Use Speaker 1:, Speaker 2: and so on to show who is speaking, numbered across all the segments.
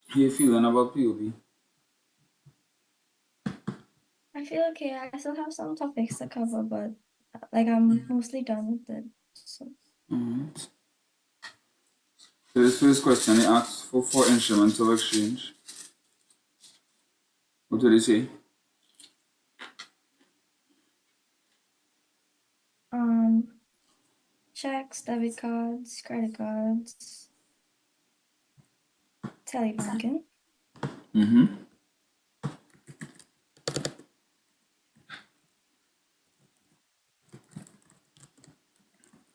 Speaker 1: How you feeling about POB?
Speaker 2: I feel okay. I still have some topics to cover, but like I'm mostly done with it. So
Speaker 1: Alright. So this first question, it asks for four instruments of exchange. What did it say?
Speaker 2: um checks, debit cards, credit cards, telebanking.
Speaker 1: Mm-hmm.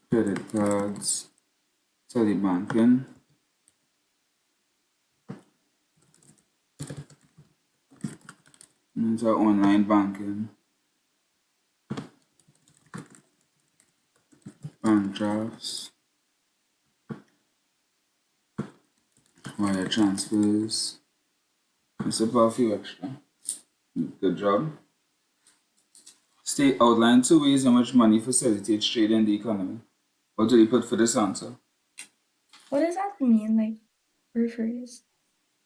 Speaker 1: Credit cards, telebanking, and online banking, bank drafts, wire transfers. It's about a few extra. Good job. State outline two ways in which money facilitates trade in the economy. What do you put for this answer?
Speaker 2: What does that mean? Like rephrase.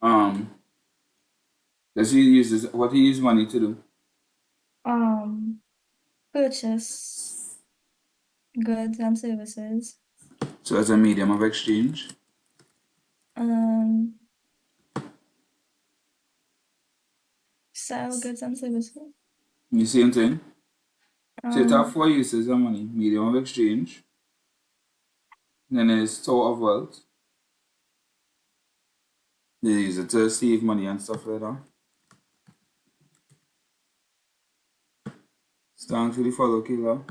Speaker 1: Um, does he use this, what he use money to do?
Speaker 2: Um Purchase goods and services.
Speaker 1: So as a medium of exchange.
Speaker 2: Um Sell goods and services.
Speaker 1: The same thing. So it have
Speaker 2: Um
Speaker 1: four uses of money. Medium of exchange, then there's store of wealth. They use it to save money and stuff like that. Stand to the follow killer.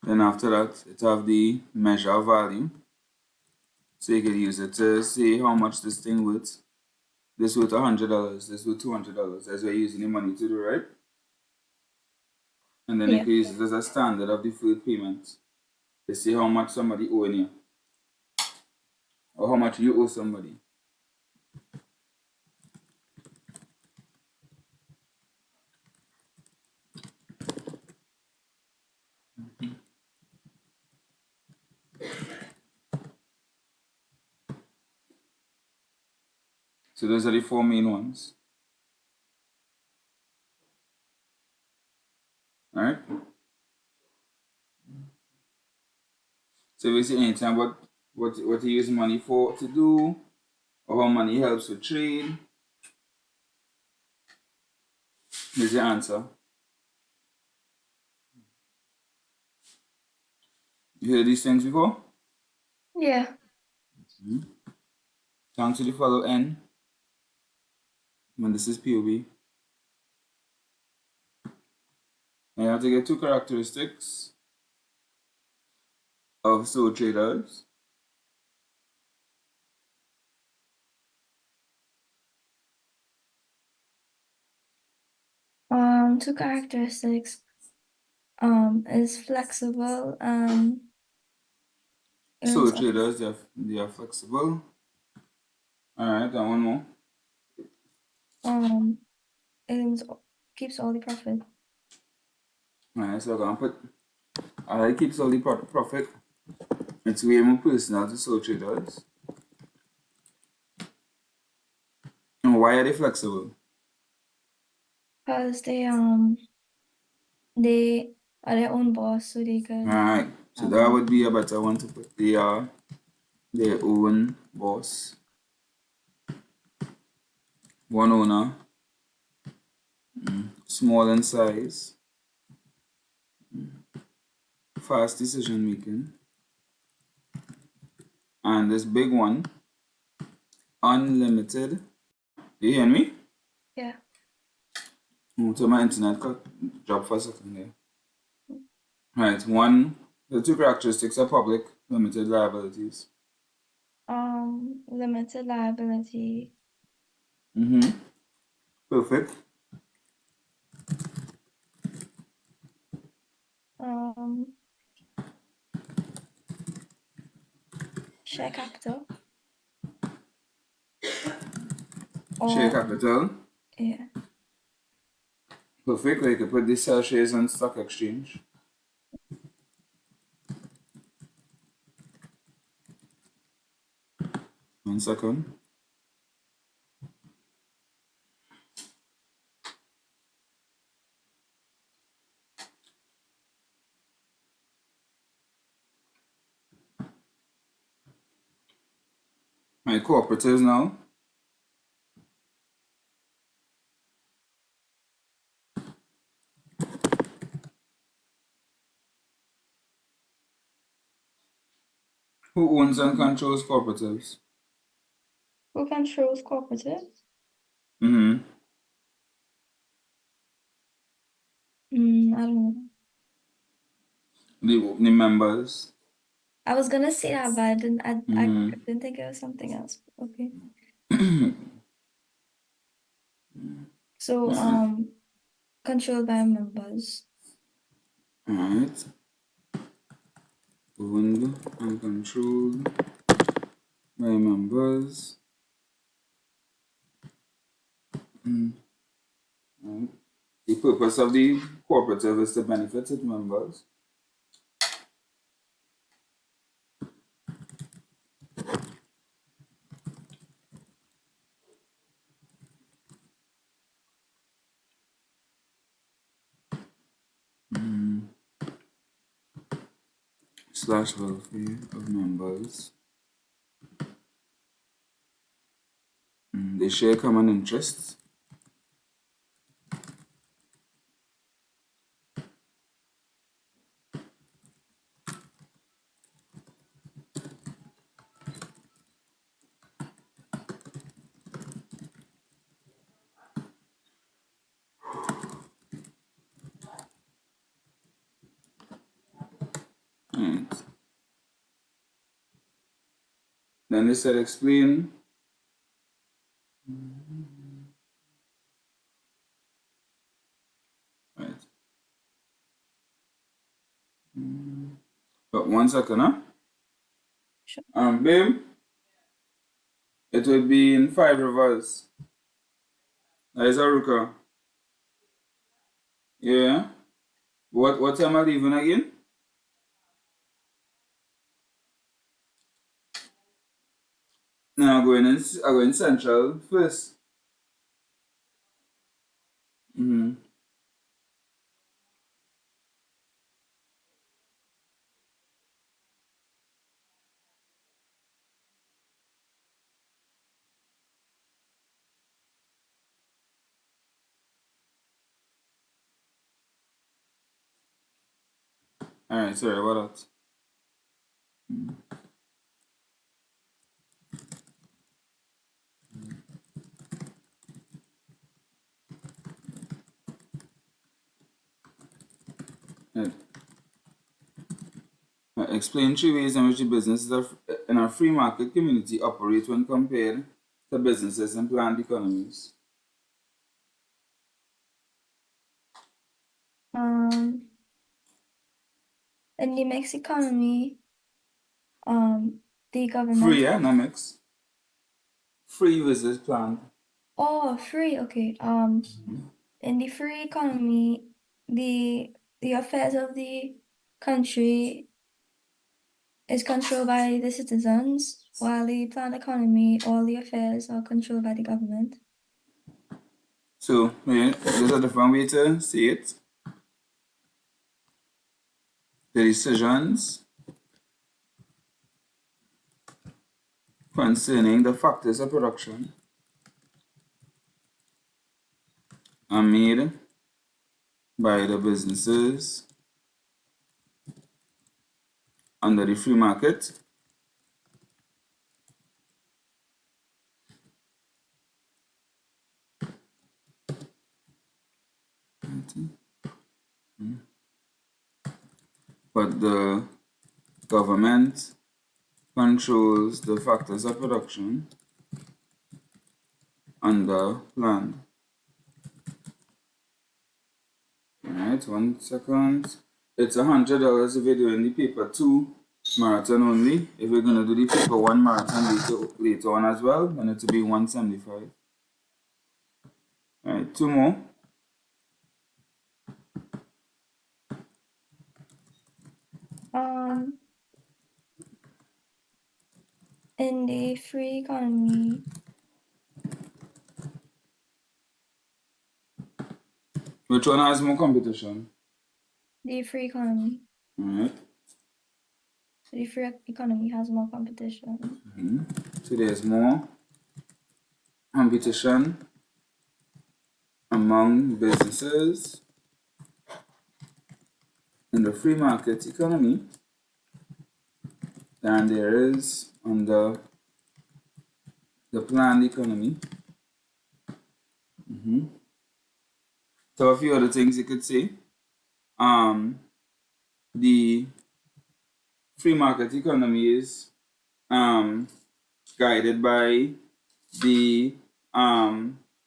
Speaker 1: Then after that, it have the measure of value. So you can use it to say how much this thing worth. This worth $100, this worth $200. That's what you're using the money to do, right? And then you
Speaker 2: yeah.
Speaker 1: can use it as a standard of deferred payment. To see how much somebody owing you. Or how much you owe somebody. So those are the four main ones. Alright? So basically anytime what you use money for to do, or how money helps with trade, is the answer. You heard these things before?
Speaker 2: Yeah.
Speaker 1: Thanks to the follow N when this is POB. And you have to get two characteristics of sole traders.
Speaker 2: Two characteristics. Is flexible earns
Speaker 1: Sole
Speaker 2: all,
Speaker 1: traders, they are flexible. Alright, and one more.
Speaker 2: um earns keeps all the profit.
Speaker 1: Alright, so I'm gonna put I keeps all the profit. It's way more personal to sole traders. And why are they flexible?
Speaker 2: Because they are their own boss, so they can
Speaker 1: Alright, so
Speaker 2: have
Speaker 1: that would be a better one to put. They are their own boss. One owner, small in size, fast decision making, and this big one, unlimited. Do you hear me?
Speaker 2: yeah.
Speaker 1: So my internet cut drop for a second there. Right, one, the two characteristics are public limited liabilities.
Speaker 2: Limited liability.
Speaker 1: Mm-hmm. Perfect.
Speaker 2: Um Share capital.
Speaker 1: Share
Speaker 2: Or
Speaker 1: capital.
Speaker 2: yeah.
Speaker 1: Perfect. Like you put the sell shares on stock exchange. 1 second. Alright, cooperatives now. Who owns and controls cooperatives?
Speaker 2: Who controls cooperatives?
Speaker 1: Mm-hmm.
Speaker 2: I don't know.
Speaker 1: The members.
Speaker 2: I was gonna say that, but I didn't. I
Speaker 1: Mm-hmm.
Speaker 2: didn't think it was something else. Okay. So controlled by members.
Speaker 1: Alright. Owned and controlled by members. Right. The purpose of the cooperative is to benefit its members. Slash welfare of members. They share common interests. Right. Then they said explain right. But 1 second, huh?
Speaker 2: Sure.
Speaker 1: Babe, it will be in 5 rivers. That is Aruka. Yeah. What time are leaving again? No, I'm going Central first. Mm-hmm. Alright, sorry about that. Right. Explain 3 ways in which the businesses in a free market community operate when compared to businesses in planned economies.
Speaker 2: In the mixed economy, the government.
Speaker 1: Free, yeah, not mix. Free versus planned.
Speaker 2: Oh, free. Okay. In the free economy, the affairs of the country is controlled by the citizens, while the planned economy, all the affairs are controlled by the government.
Speaker 1: So, yeah, there's a different way to see it. The decisions concerning the factors of production are made by the businesses under the free market but the government controls the factors of production under planned. Alright, 1 second. It's $100 if you're doing the paper 2 marathon only. If we're gonna do the paper 1 marathon later on as well, then it will be 175. Alright, 2 more.
Speaker 2: In the free economy,
Speaker 1: Which one has more competition?
Speaker 2: the free economy.
Speaker 1: Alright.
Speaker 2: So the free economy has more competition.
Speaker 1: So there's more competition among businesses in the free market economy than there is under the planned economy. So a few other things you could say. The free market economy is guided by the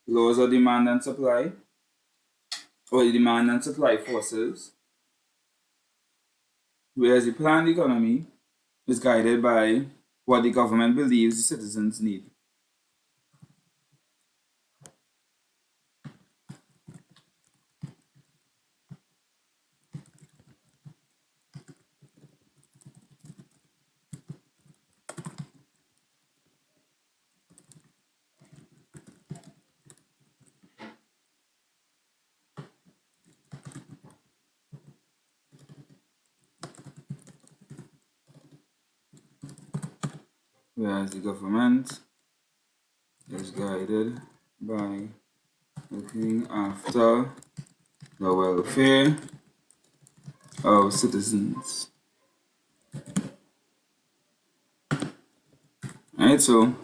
Speaker 1: laws of demand and supply, or the demand and supply forces, whereas the planned economy is guided by what the government believes the citizens need. Whereas the government is guided by looking after the welfare of citizens. Right, so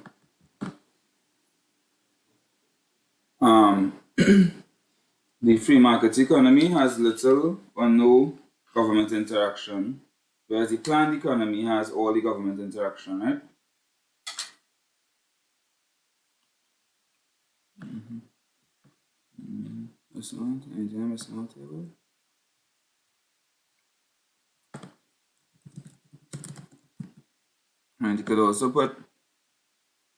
Speaker 1: the free market economy has little or no government interaction, whereas the planned economy has all the government interaction, right? Table. And you could also put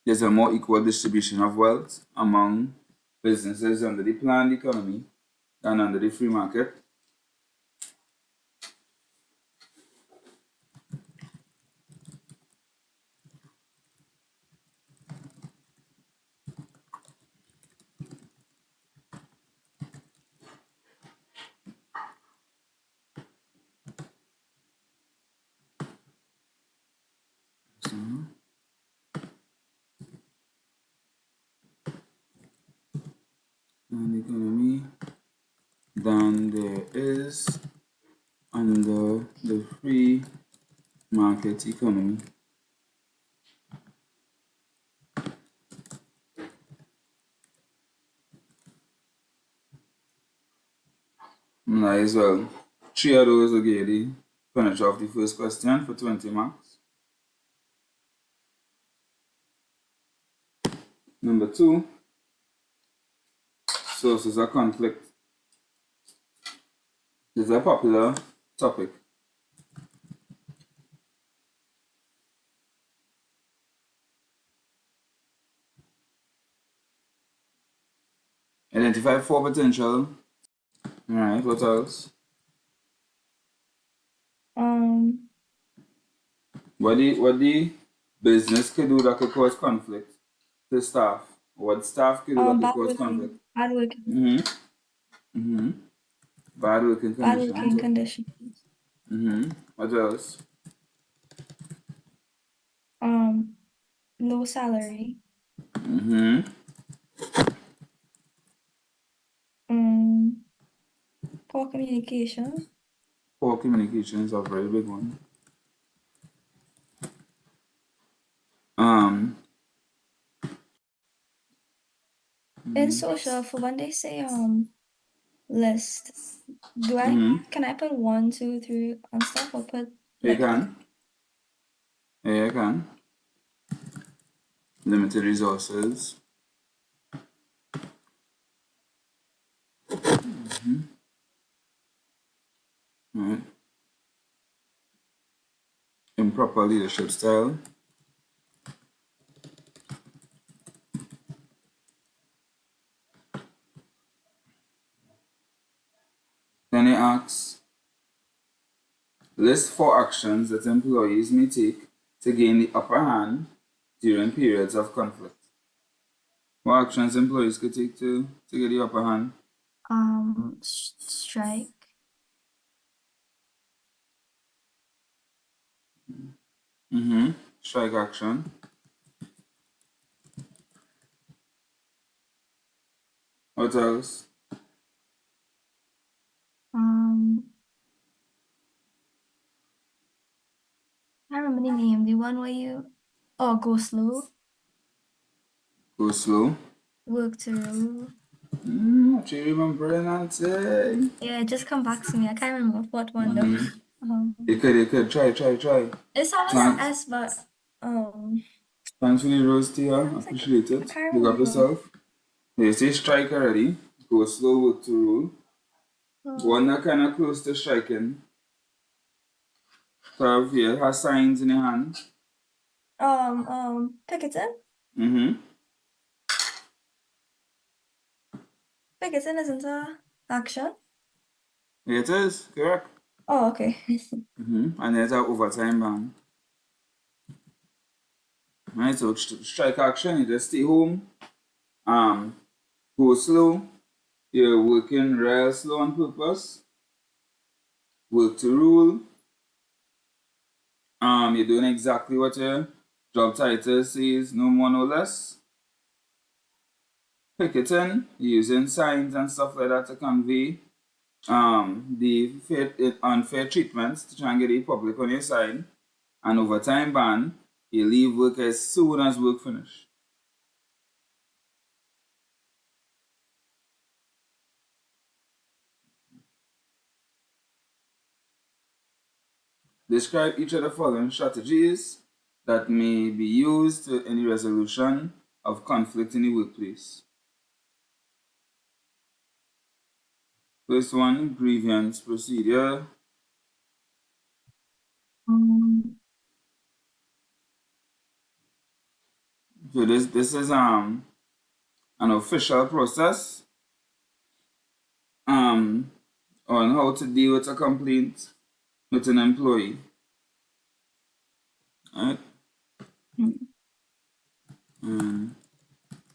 Speaker 1: there's a more equal distribution of wealth among businesses under the planned economy than under the free market. And economy than there is under the free market economy. Might as well. 3 of those will get the finish off the first question for 20 marks. Number 2, sources of conflict. This is a popular topic. Identify 4 potential. Alright, what else? What the business could do that could cause conflict to staff? What staff could do that could
Speaker 2: Bad
Speaker 1: cause conflict?
Speaker 2: working, bad working,
Speaker 1: Bad working
Speaker 2: bad
Speaker 1: conditions.
Speaker 2: working conditions.
Speaker 1: What else?
Speaker 2: Low salary. Poor communication.
Speaker 1: Poor communication is a very big one.
Speaker 2: In social, for when they say list, can I put 1, 2, 3 and stuff, or put
Speaker 1: You
Speaker 2: like
Speaker 1: can. Yeah, you can. Limited resources. Right. Improper leadership style. Then it asks, list 4 actions that employees may take to gain the upper hand during periods of conflict. What actions employees could take to get the upper hand?
Speaker 2: strike.
Speaker 1: Strike action. What else?
Speaker 2: I remember the name. The one where you go slow,
Speaker 1: Go slow.
Speaker 2: work to rule.
Speaker 1: What you remember Nancy?
Speaker 2: Yeah, it just come back to me. I can't remember what one though.
Speaker 1: You could try.
Speaker 2: It sounds like
Speaker 1: Thanks.
Speaker 2: S, but
Speaker 1: Thanks for the rose, Tia.
Speaker 2: sounds like
Speaker 1: Appreciate
Speaker 2: I
Speaker 1: it.
Speaker 2: can't
Speaker 1: Big up
Speaker 2: remember.
Speaker 1: yourself. You say strike already. Go slow, work to rule. One that kind of close to striking. So here has signs in your hand.
Speaker 2: Picketing.
Speaker 1: Mm-hmm.
Speaker 2: Picketing isn't a action.
Speaker 1: It is, correct.
Speaker 2: Oh, okay.
Speaker 1: And there's an overtime ban. Right, so strike action, you just stay home. Go slow. You're working real slow on purpose. Work to rule. You're doing exactly what your job title says, no more, no less. Picketing, using signs and stuff like that to convey the unfair treatments to try and get the public on your side. And overtime ban, you leave work as soon as work finish. Describe each of the following strategies that may be used in the resolution of conflict in the workplace. First one, grievance procedure. So this is an official process on how to deal with a complaint with an employee. Right?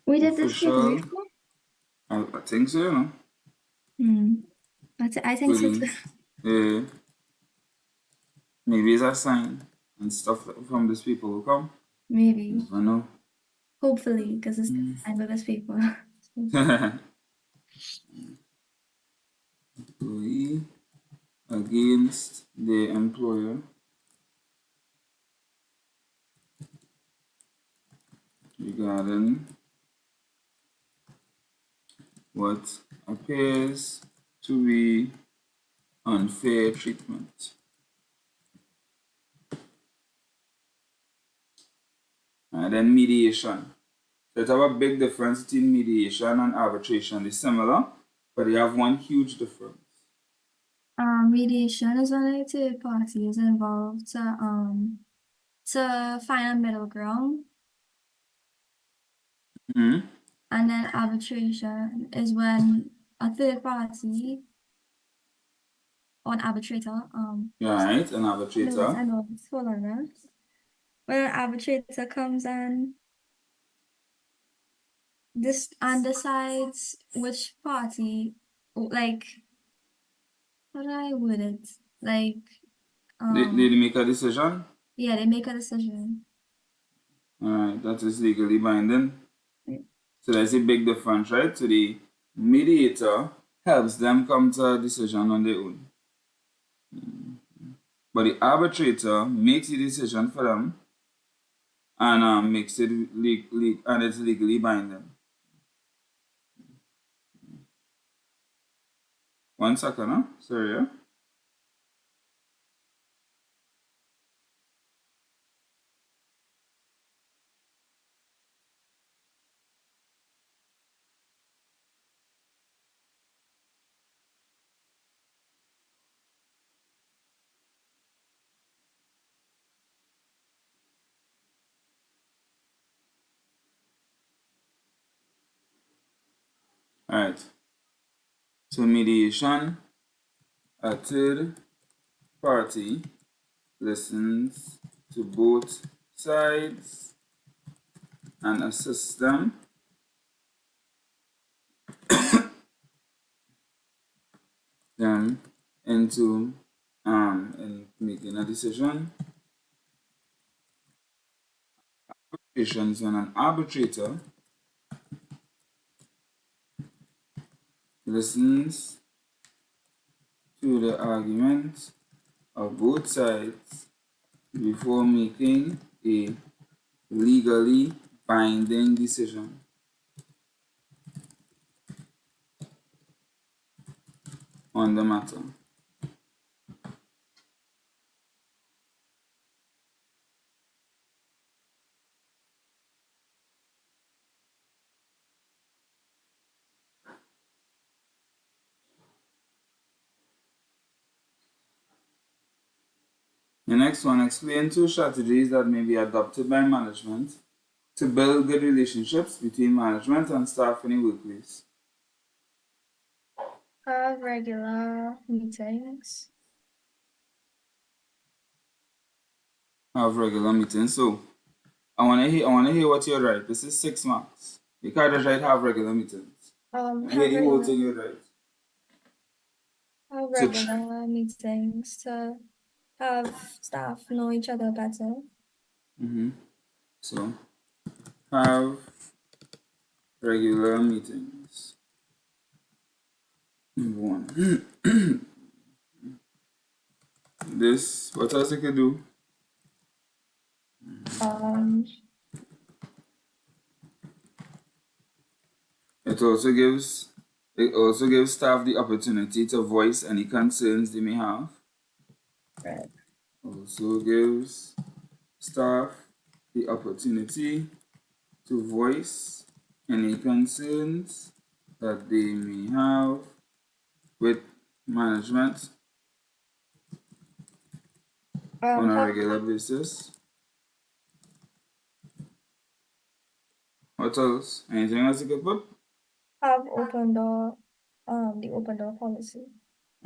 Speaker 2: We did this paper
Speaker 1: Official,
Speaker 2: before.
Speaker 1: I think so, you know.
Speaker 2: I think so too.
Speaker 1: Uh, maybe it's a sign and stuff from these people will come.
Speaker 2: Maybe.
Speaker 1: I know.
Speaker 2: Hopefully, because it's I know this paper.
Speaker 1: Employee against the employer regarding what appears to be unfair treatment. And then mediation. So it's have a big difference between mediation and arbitration. They're similar, but they have one huge difference.
Speaker 2: Mediation is when a third party is involved to find a middle ground,
Speaker 1: Mm-hmm.
Speaker 2: and then arbitration is when a third party or an arbitrator
Speaker 1: Right, an
Speaker 2: I
Speaker 1: arbitrator.
Speaker 2: know it's hold on now. When an arbitrator comes and decides which party, like, how do I word it? Like,
Speaker 1: They make a decision.
Speaker 2: yeah, they make a decision.
Speaker 1: Alright, that is legally binding.
Speaker 2: Right.
Speaker 1: So there's a big difference, right? So the mediator helps them come to a decision on their own. But the arbitrator makes the decision for them and makes it and it's legally binding. 1 second, huh? Sorry, yeah? Alright. So mediation, a third party listens to both sides and assists them into in making a decision situations when an arbitrator listens to the arguments of both sides before making a legally binding decision on the matter. The next one, explain two strategies that may be adopted by management to build good relationships between management and staff in a workplace.
Speaker 2: Have regular meetings.
Speaker 1: Have regular meetings. So I wanna hear what you write. This is 6 marks. You can't just write have regular meetings. I hear
Speaker 2: Have
Speaker 1: the whole
Speaker 2: regular,
Speaker 1: thing you write.
Speaker 2: have
Speaker 1: So
Speaker 2: regular meetings to have staff know each other better.
Speaker 1: so have regular meetings. Number one. This what else you could do?
Speaker 2: Um,
Speaker 1: It also gives staff the opportunity to voice any concerns they may have.
Speaker 2: right.
Speaker 1: Also gives staff the opportunity to voice any concerns that they may have with management on a
Speaker 2: Have
Speaker 1: regular basis. What else? Anything else you could put?
Speaker 2: open door, the open door policy.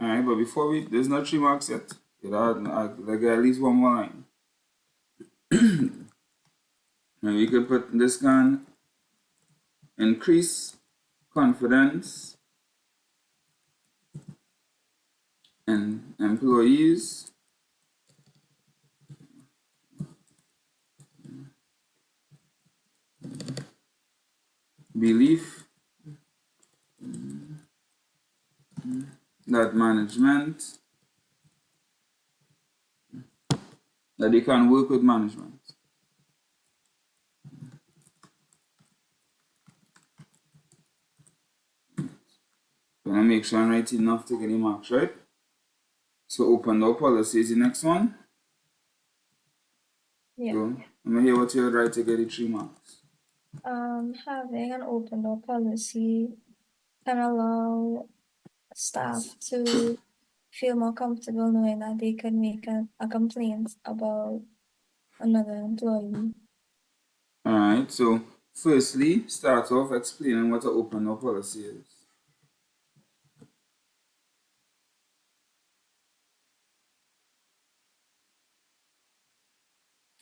Speaker 1: Alright, but there's not 3 marks yet. Like at least one more line. And we could put this can increase confidence in employees belief that management that they can work with management. Gonna make sure I'm writing enough to get the marks, right? So open door policy is the next one.
Speaker 2: Yeah.
Speaker 1: So let me hear what you would write to get the 3 marks.
Speaker 2: Having an open door policy can allow staff to feel more comfortable knowing that they can make a complaint about another employee.
Speaker 1: Alright, so firstly, start off explaining what an open door policy is.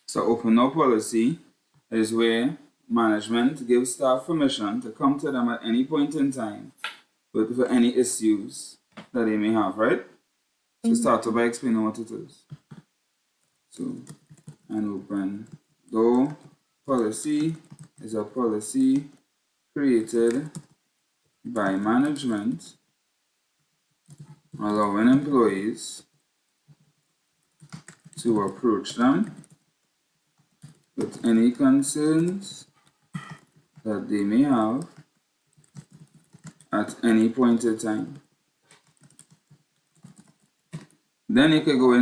Speaker 1: So open door policy is where management gives staff permission to come to them at any point in time for any issues that they may have, right? So start off by explaining what it is. So an open door policy is a policy created by management allowing employees to approach them with any concerns that they may have at any point in time. Then you could go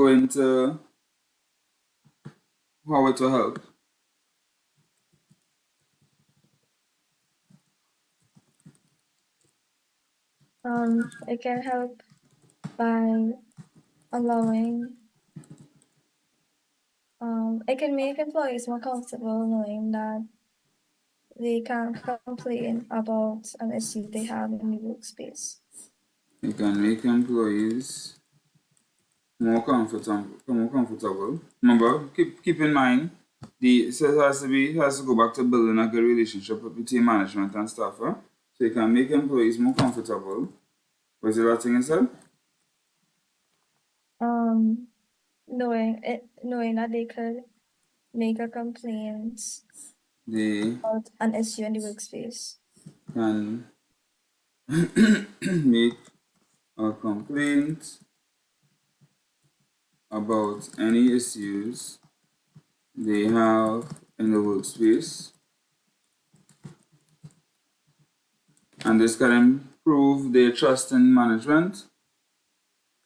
Speaker 1: into how it will help.
Speaker 2: It can help by allowing, it can make employees more comfortable knowing that they can complain about an issue they have in the workspace.
Speaker 1: It can make employees more comfortable. Remember, keep in mind so it has to go back to building a good relationship between management and staff. Huh? So you can make employees more comfortable. Was the last thing you said?
Speaker 2: knowing that they could make a complaint
Speaker 1: They
Speaker 2: about an issue in the workspace.
Speaker 1: can make a complaint about any issues they have in the workspace, and this can improve their trust in management.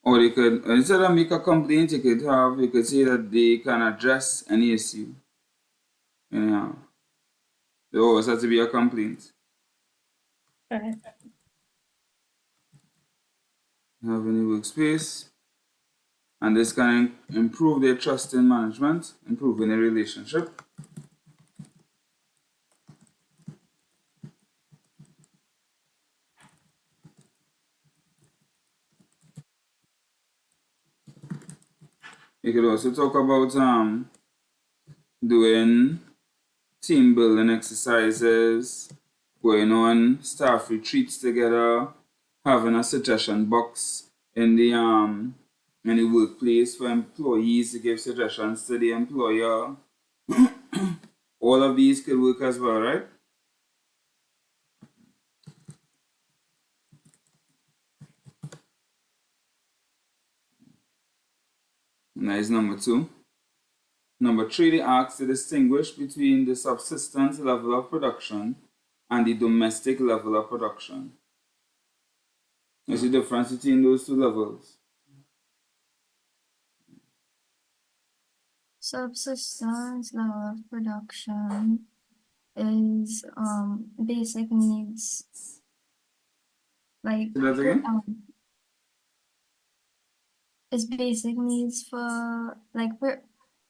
Speaker 1: Or they could, instead of make a complaint, you could say that they can address any issue. Anyhow, there always has to be a complaint.
Speaker 2: Right.
Speaker 1: You have any workspace, and this can improve their trust in management, improving their relationship. You could also talk about doing team building exercises, going on staff retreats together, having a suggestion box in the workplace for employees to give suggestions to the employer. All of these could work as well, right? And that is number 2. Number 3, they ask to distinguish between the subsistence level of production and the domestic level of production. What's the difference between those two levels?
Speaker 2: Subsistence level of production is basic needs like
Speaker 1: Say that again?
Speaker 2: is basic needs for like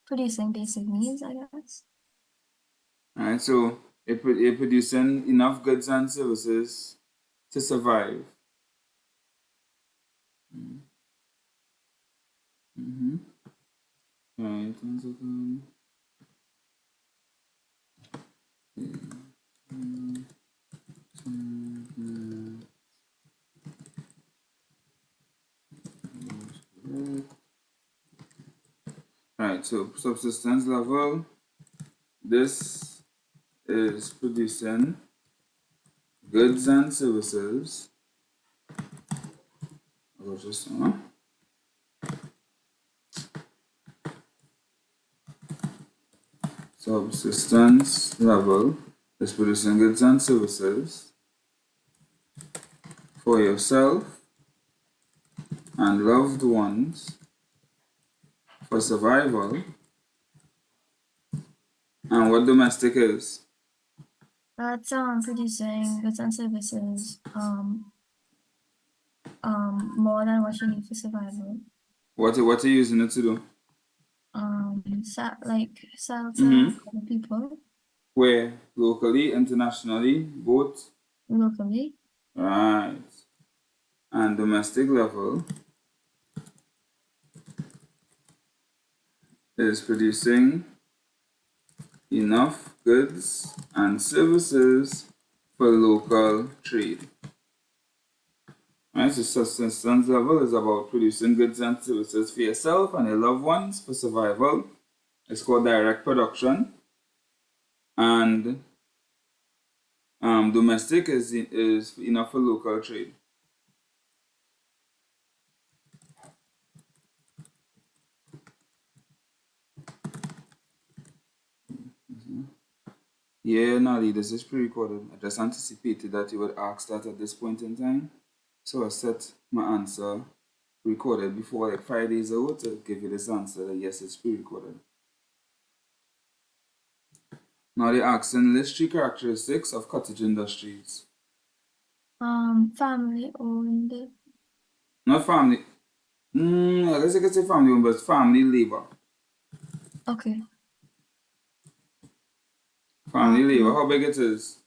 Speaker 2: producing basic needs, I guess.
Speaker 1: Alright, so it producing enough goods and services to survive. Mm-hmm. Right, 1 second. Right, so subsistence level, this is producing goods and services. I'll just, subsistence level is producing goods and services for yourself and loved ones for survival. And what domestic is?
Speaker 2: That's producing goods and services more than what you need for survival.
Speaker 1: What are you using it to do?
Speaker 2: Sell to
Speaker 1: Mm-hmm.
Speaker 2: other people
Speaker 1: Where? Locally, internationally, both?
Speaker 2: locally.
Speaker 1: Right. And domestic level is producing enough goods and services for local trade. Right, so subsistence level is about producing goods and services for yourself and your loved ones for survival. It's called direct production. And domestic is enough for local trade. Yeah, Nali, this is pre-recorded. I just anticipated that you would ask that at this point in time. So I set my answer recorded before like 5 days ago to give you this answer that yes, it's pre-recorded. Now they're asking list 3 characteristics of cottage industries.
Speaker 2: Family owned.
Speaker 1: Not family. I guess I could say family owned, but family labor.
Speaker 2: Okay.
Speaker 1: Family labor. How big it is?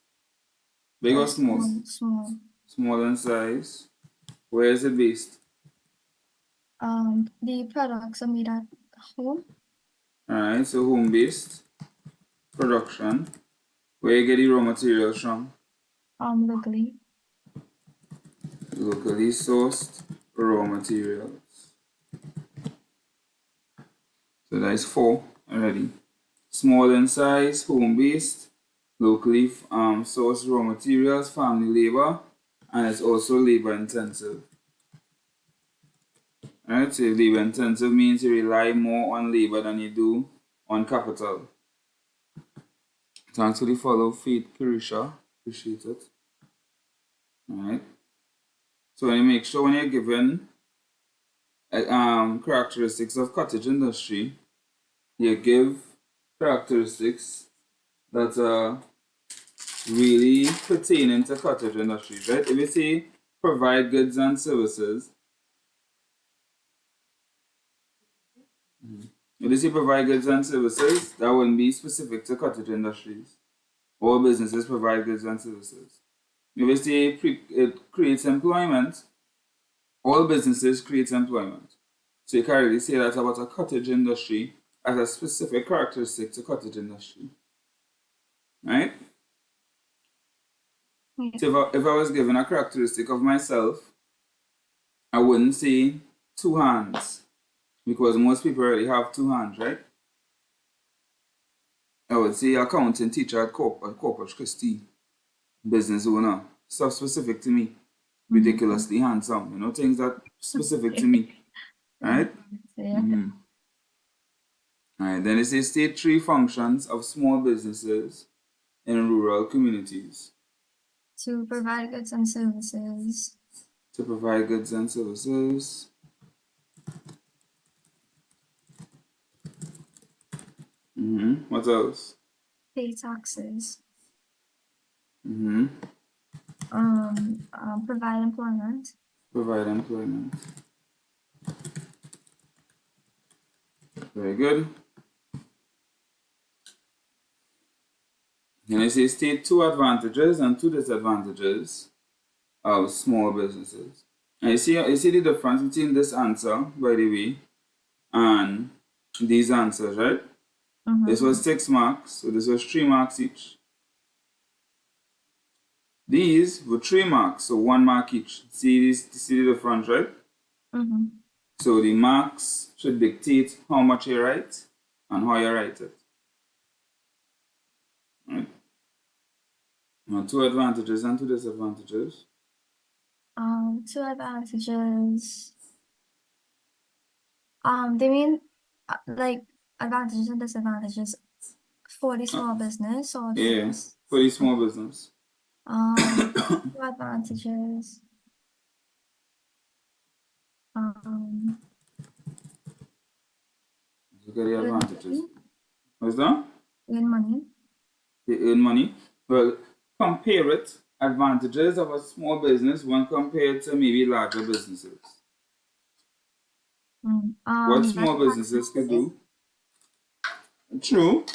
Speaker 1: Big or small?
Speaker 2: Small.
Speaker 1: Small in size. Where is it based?
Speaker 2: The products are made at home.
Speaker 1: Alright, so home based production. Where you get the raw materials from?
Speaker 2: Locally.
Speaker 1: Locally sourced raw materials. So that is 4 already. Small in size, home-based, locally sourced raw materials, family labor, and it's also labor intensive. Alright, so labor intensive means you rely more on labor than you do on capital. Thanks for the follow, Faith Kirisha. Appreciate it. Alright. So when you make sure when you're given characteristics of cottage industry, you give characteristics that are really pertaining to cottage industries, right? If you say provide goods and services, if you say provide goods and services, that wouldn't be specific to cottage industries. All businesses provide goods and services. If you say it creates employment, all businesses create employment. So you can't really say that about a cottage industry as a specific characteristic to cottage industry. Right?
Speaker 2: Yeah.
Speaker 1: So if I was given a characteristic of myself, I wouldn't say 2 hands, because most people already have 2 hands, right? I would say accountant, teacher at Corpus Christi, business owner, stuff specific to me, ridiculously handsome, things that specific to me, right?
Speaker 2: Yeah.
Speaker 1: All right, then it says state 3 functions of small businesses in rural communities.
Speaker 2: To provide goods and services.
Speaker 1: To provide goods and services. What else?
Speaker 2: Pay taxes.
Speaker 1: Provide
Speaker 2: Employment.
Speaker 1: Provide employment. Very good. And it says state 2 advantages and 2 disadvantages of small businesses. And you see the difference between this answer, by the way, and these answers, right? This was 6 marks, so this was 3 marks each. These were 3 marks, so 1 mark each. See the difference, right? So the marks should dictate how much you write and how you write it. Right? Now, 2 advantages and 2 disadvantages.
Speaker 2: 2 advantages. They mean like advantages and disadvantages for the small business or
Speaker 1: Yeah, for the small business.
Speaker 2: 2 advantages.
Speaker 1: Look at the advantages.
Speaker 2: Money.
Speaker 1: What's that?
Speaker 2: Earn money.
Speaker 1: They earn money. Well, compare it. Advantages of a small business when compared to maybe larger businesses. What small businesses could do? True.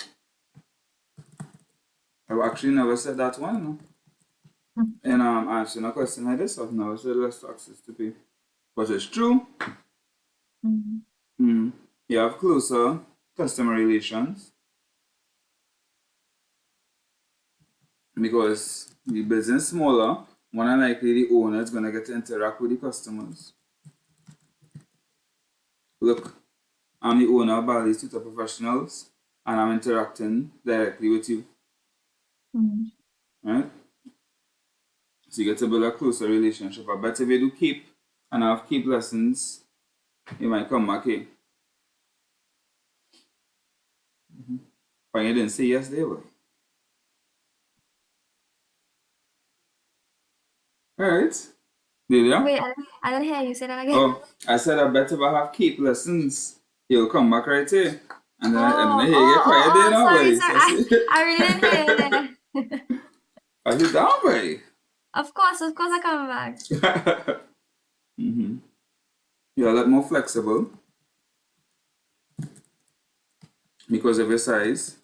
Speaker 1: I've actually never said that one. And answering a question like this, I've never said less taxes to pay. But it's true. You have closer customer relations because the business smaller, more than likely the owner is gonna get to interact with the customers. Look, I'm the owner of Bali's Tutor Professionals and I'm interacting directly with you. Right? So you get to build a closer relationship. I bet if you do keep and have keep lessons, you might come back here. But you didn't say yes there, boy. Alright. Did you?
Speaker 2: Wait, I didn't hear you say that again.
Speaker 1: Oh, I said I bet if I have keep lessons, you'll come back right here. And then I hear you get quiet there now, boy.
Speaker 2: Sorry. I really didn't hear that.
Speaker 1: Are you down, boy?
Speaker 2: Of course I come back.
Speaker 1: You're a lot more flexible because of your size.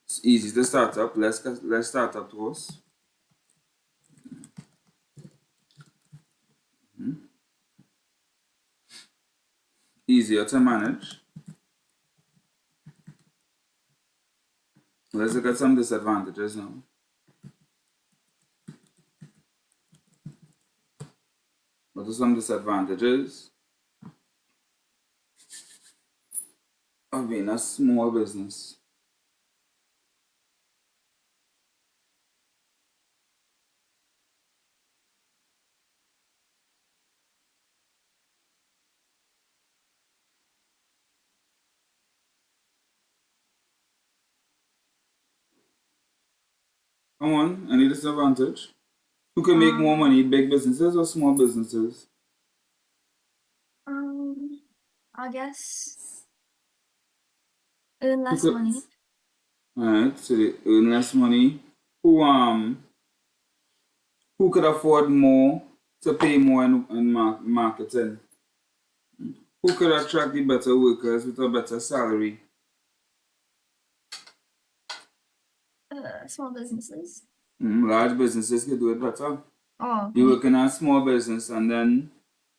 Speaker 1: It's easy to start up, less startup costs. Easier to manage. Let's look at some disadvantages now. What are some disadvantages? being a small business? Come on, any disadvantage? Who can make more money, big businesses or small businesses?
Speaker 2: I guess earn
Speaker 1: Who
Speaker 2: less
Speaker 1: could,
Speaker 2: money.
Speaker 1: alright, so they earn less money. Who could afford more to pay more in marketing? Who could attract the better workers with a better salary?
Speaker 2: Small businesses.
Speaker 1: Large businesses can do it better.
Speaker 2: Oh,
Speaker 1: You
Speaker 2: okay.
Speaker 1: work in a small business and then,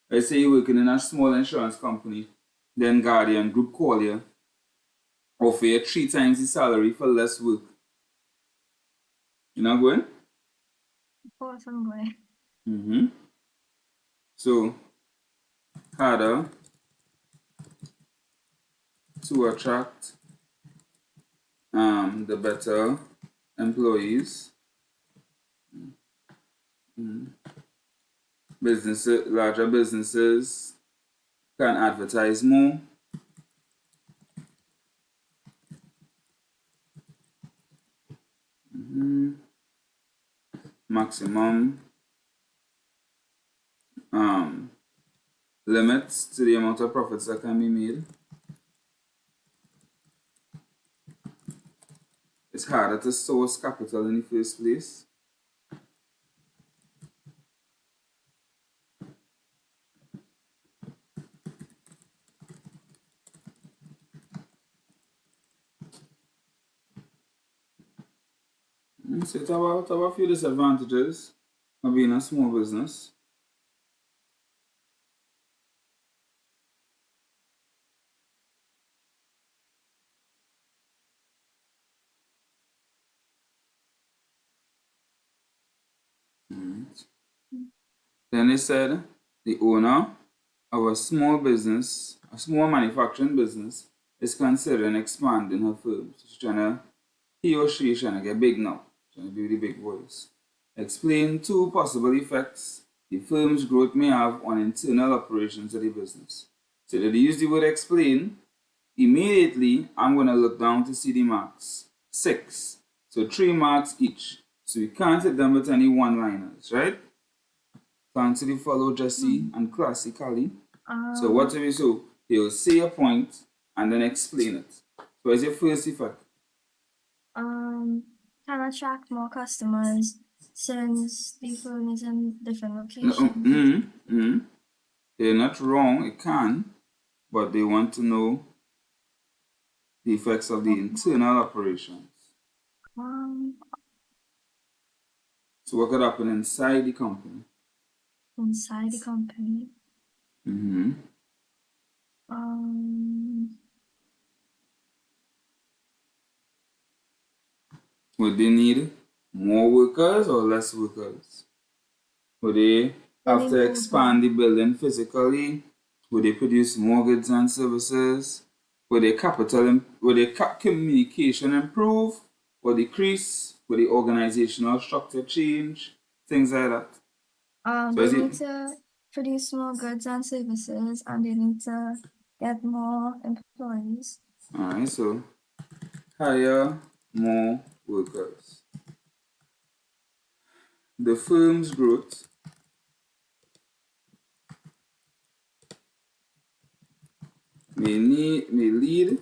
Speaker 1: let's say you're working in a small insurance company, then Guardian Group call you, offer you 3 times the salary for less work. You not going?
Speaker 2: Of course I'm going.
Speaker 1: Mm-hmm. So, harder to attract the better employees. Businesses, larger businesses can advertise more. Maximum limits to the amount of profits that can be made. It's harder to source capital in the first place. So it have a few disadvantages of being a small business. Then they said the owner of a small business, a small manufacturing business, is considering expanding her firm. So he or she is trying to get big now, trying to be the big boys. Explain 2 possible effects the firm's growth may have on internal operations of the business. So that they use the word explain, immediately I'm going to look down to see the marks. 6. So 3 marks each. So we can't hit them with any one-liners, right? Fancy the follow Jesse and classically. So what do we do? He'll say a point and then explain it. So what's your first effect?
Speaker 2: Can attract more customers since the firm is in different locations.
Speaker 1: They're not wrong, it can, but they want to know the effects of the internal operations.
Speaker 2: Um,
Speaker 1: So what could happen inside the company?
Speaker 2: inside the company. Um,
Speaker 1: Would they need more workers or less workers? Would they have to expand the building physically? Would they produce more goods and services? Would their communication improve or decrease? Would the organizational structure change? Things like that. So
Speaker 2: they need to produce more goods and services, and they need to get more employees.
Speaker 1: Alright, so hire more workers. The firm's growth may lead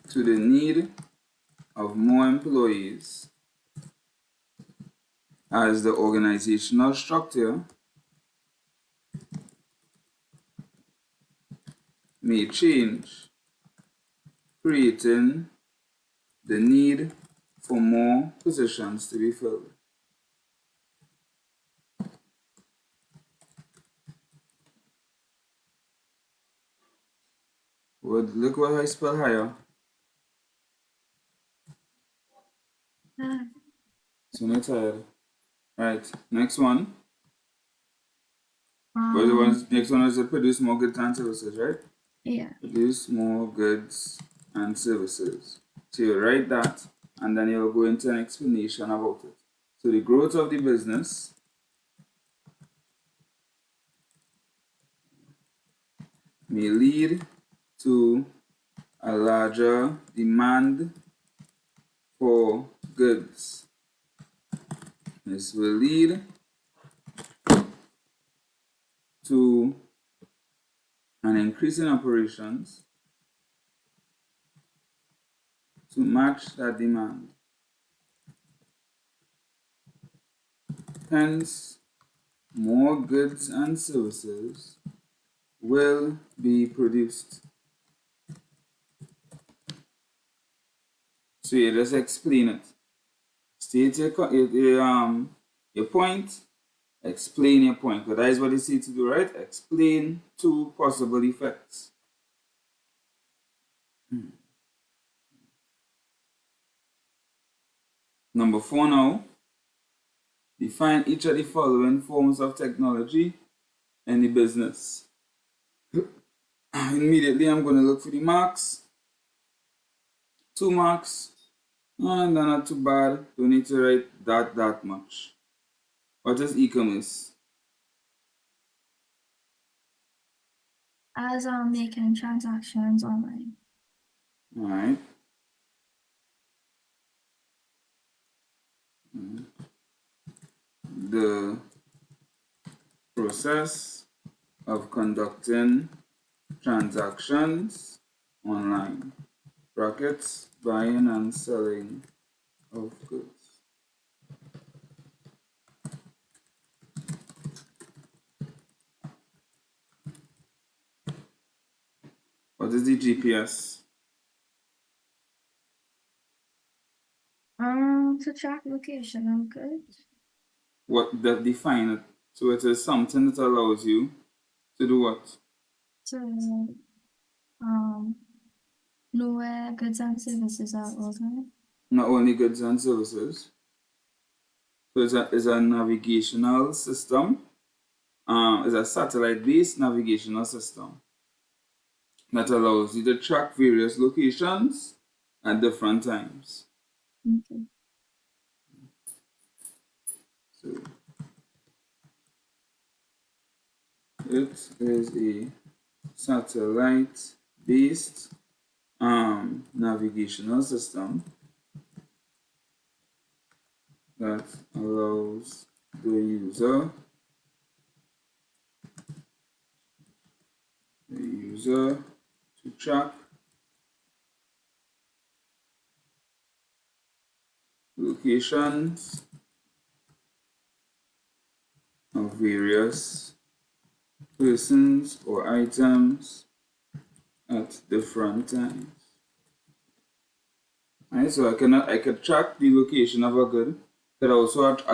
Speaker 1: to the need of more employees as the organizational structure may change, creating the need for more positions to be filled. Look what I spell higher. So not tired. Right, next one. Next one is to produce more goods and services, right?
Speaker 2: Yeah.
Speaker 1: Produce more goods and services. So you write that and then you'll go into an explanation about it. So the growth of the business may lead to a larger demand for goods. This will lead to an increase in operations to match that demand. Hence, more goods and services will be produced. So you just explain it. State your point, explain your point. Because that is what you say to do, right? Explain two possible effects. Number 4 now. Define each of the following forms of technology in the business. Immediately I'm going to look for the marks. 2 marks. And they're not too bad. Don't need to write that much. What is e-commerce?
Speaker 2: As making transactions online.
Speaker 1: Alright. The process of conducting transactions online. Brackets, buying and selling of goods. What is the GPS?
Speaker 2: To track location of goods.
Speaker 1: What that define it? So it is something that allows you to do what?
Speaker 2: To know where goods and services are located.
Speaker 1: Not only goods and services. So it's a navigational system. It's a satellite-based navigational system that allows you to track various locations at different times.
Speaker 2: Okay.
Speaker 1: So it is a satellite-based navigational system that allows the user to track locations of various persons or items at different times. Right, so I could track the location of a good. I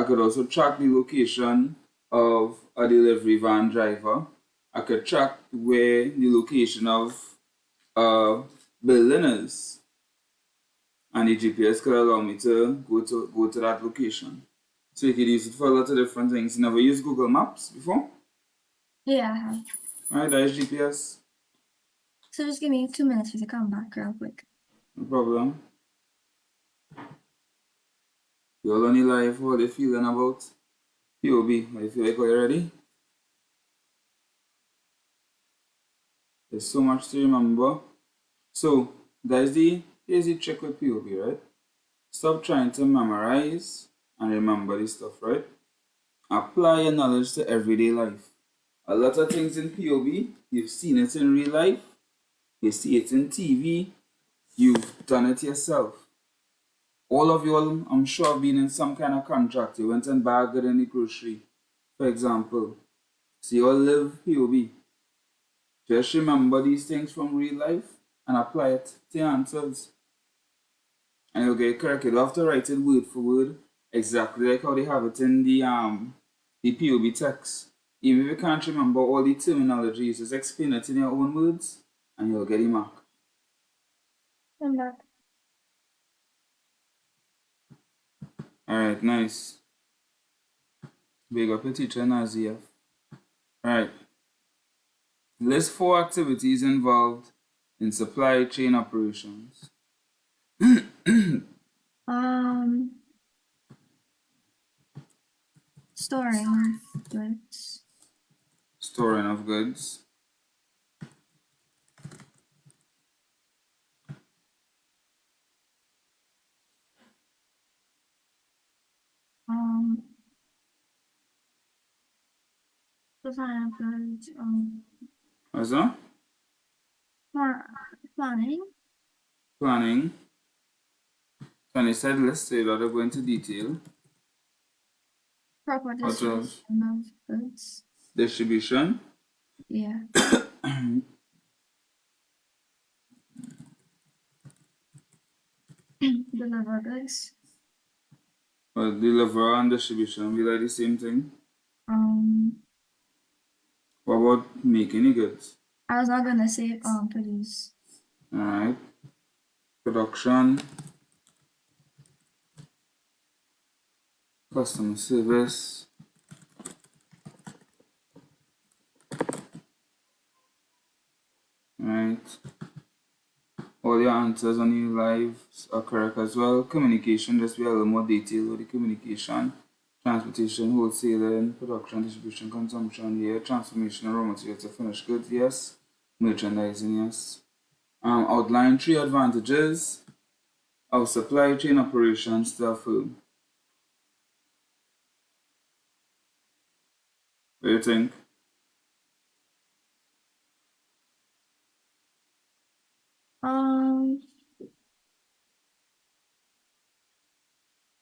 Speaker 1: could also track the location of a delivery van driver. I could track where the location of a building is, and the GPS could allow me to go to that location. So you could use it for a lot of different things. You never used Google Maps before?
Speaker 2: Yeah, I have.
Speaker 1: Alright, that is GPS.
Speaker 2: So just give me 2 minutes to come back real quick.
Speaker 1: No problem. You're only live. What are you feeling about POB? I feel like you're ready. There's so much to remember. So, here's the trick with POB, right? Stop trying to memorize and remember this stuff, right? Apply your knowledge to everyday life. A lot of things in POB, you've seen it in real life, you see it in TV, you've done it yourself. All of you all, I'm sure, have been in some kind of contract. You went and bargained in the grocery, for example. So you all live POB. Just remember these things from real life and apply it to your answers. And you'll get it correct. You don't have to write it word for word, exactly like how they have it in the POB text. Even if you can't remember all the terminologies, just explain it in your own words and you'll get a mark.
Speaker 2: I'm back.
Speaker 1: Alright, nice. Big up your teacher, Nazia. Alright. List 4 activities involved in supply chain operations.
Speaker 2: Storing goods.
Speaker 1: Storing of goods.
Speaker 2: Design of goods.
Speaker 1: What's that?
Speaker 2: Planning.
Speaker 1: Planning. And they said let's say that I go into detail.
Speaker 2: Proper
Speaker 1: What else?
Speaker 2: distribution of goods.
Speaker 1: Distribution.
Speaker 2: Yeah. Deliver goods.
Speaker 1: Well, deliver and distribution be like the same thing. What about making the goods?
Speaker 2: I was not gonna say produce.
Speaker 1: Alright. Production. Customer service. Right. All your answers on your lives are correct as well. Communication, just be a little more detailed with the communication. Transportation, wholesaling, production, distribution, consumption, yeah. Transformation of raw materials to finished goods, yes. Merchandising, yes. Outline 3 advantages of supply chain operations to a firm. What do you think?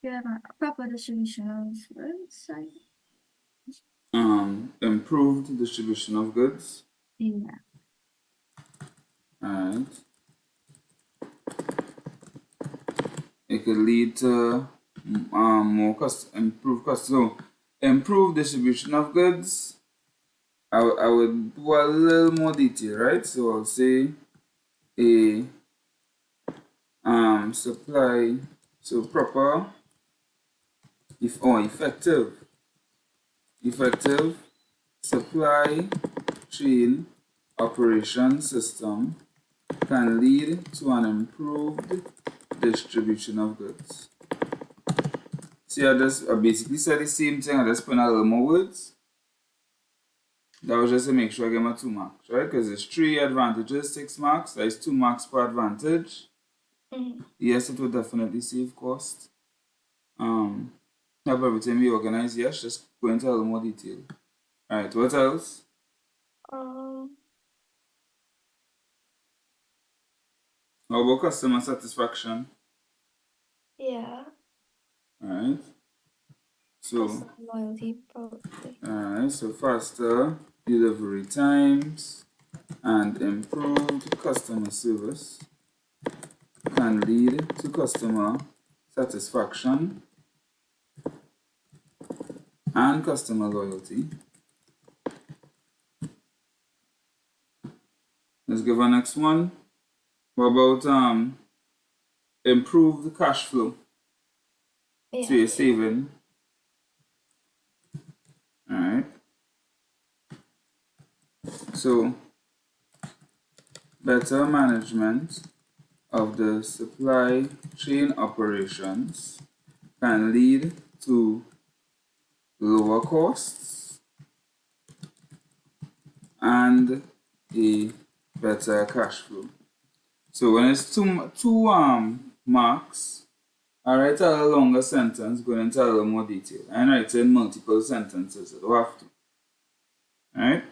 Speaker 2: Yeah, proper distribution of goods.
Speaker 1: Improved distribution of goods.
Speaker 2: Yeah.
Speaker 1: Alright. It could lead to improved distribution of goods. I would do a little more detail, right? So I'll say a supply, so proper, effective supply chain operation system can lead to an improved distribution of goods. See, I basically said the same thing, I just put in a little more words. That was just to make sure I get my 2 marks, right? Because it's 3 advantages, 6 marks. That is 2 marks per advantage. Yes, it will definitely save cost. Have everything be organized. Yes, just go into a little more detail. Alright, what else? How about customer satisfaction?
Speaker 2: Yeah.
Speaker 1: Alright. So,
Speaker 2: Customer loyalty, probably.
Speaker 1: alright, so faster delivery times and improved customer service can lead to customer satisfaction and customer loyalty. Let's give our next one. What about improved cash flow?
Speaker 2: Yeah.
Speaker 1: So you're saving. Alright. So better management of the supply chain operations can lead to lower costs and a better cash flow. So when it's two marks, I write a longer sentence going into a little more detail. I write in multiple sentences. I don't have to. Alright?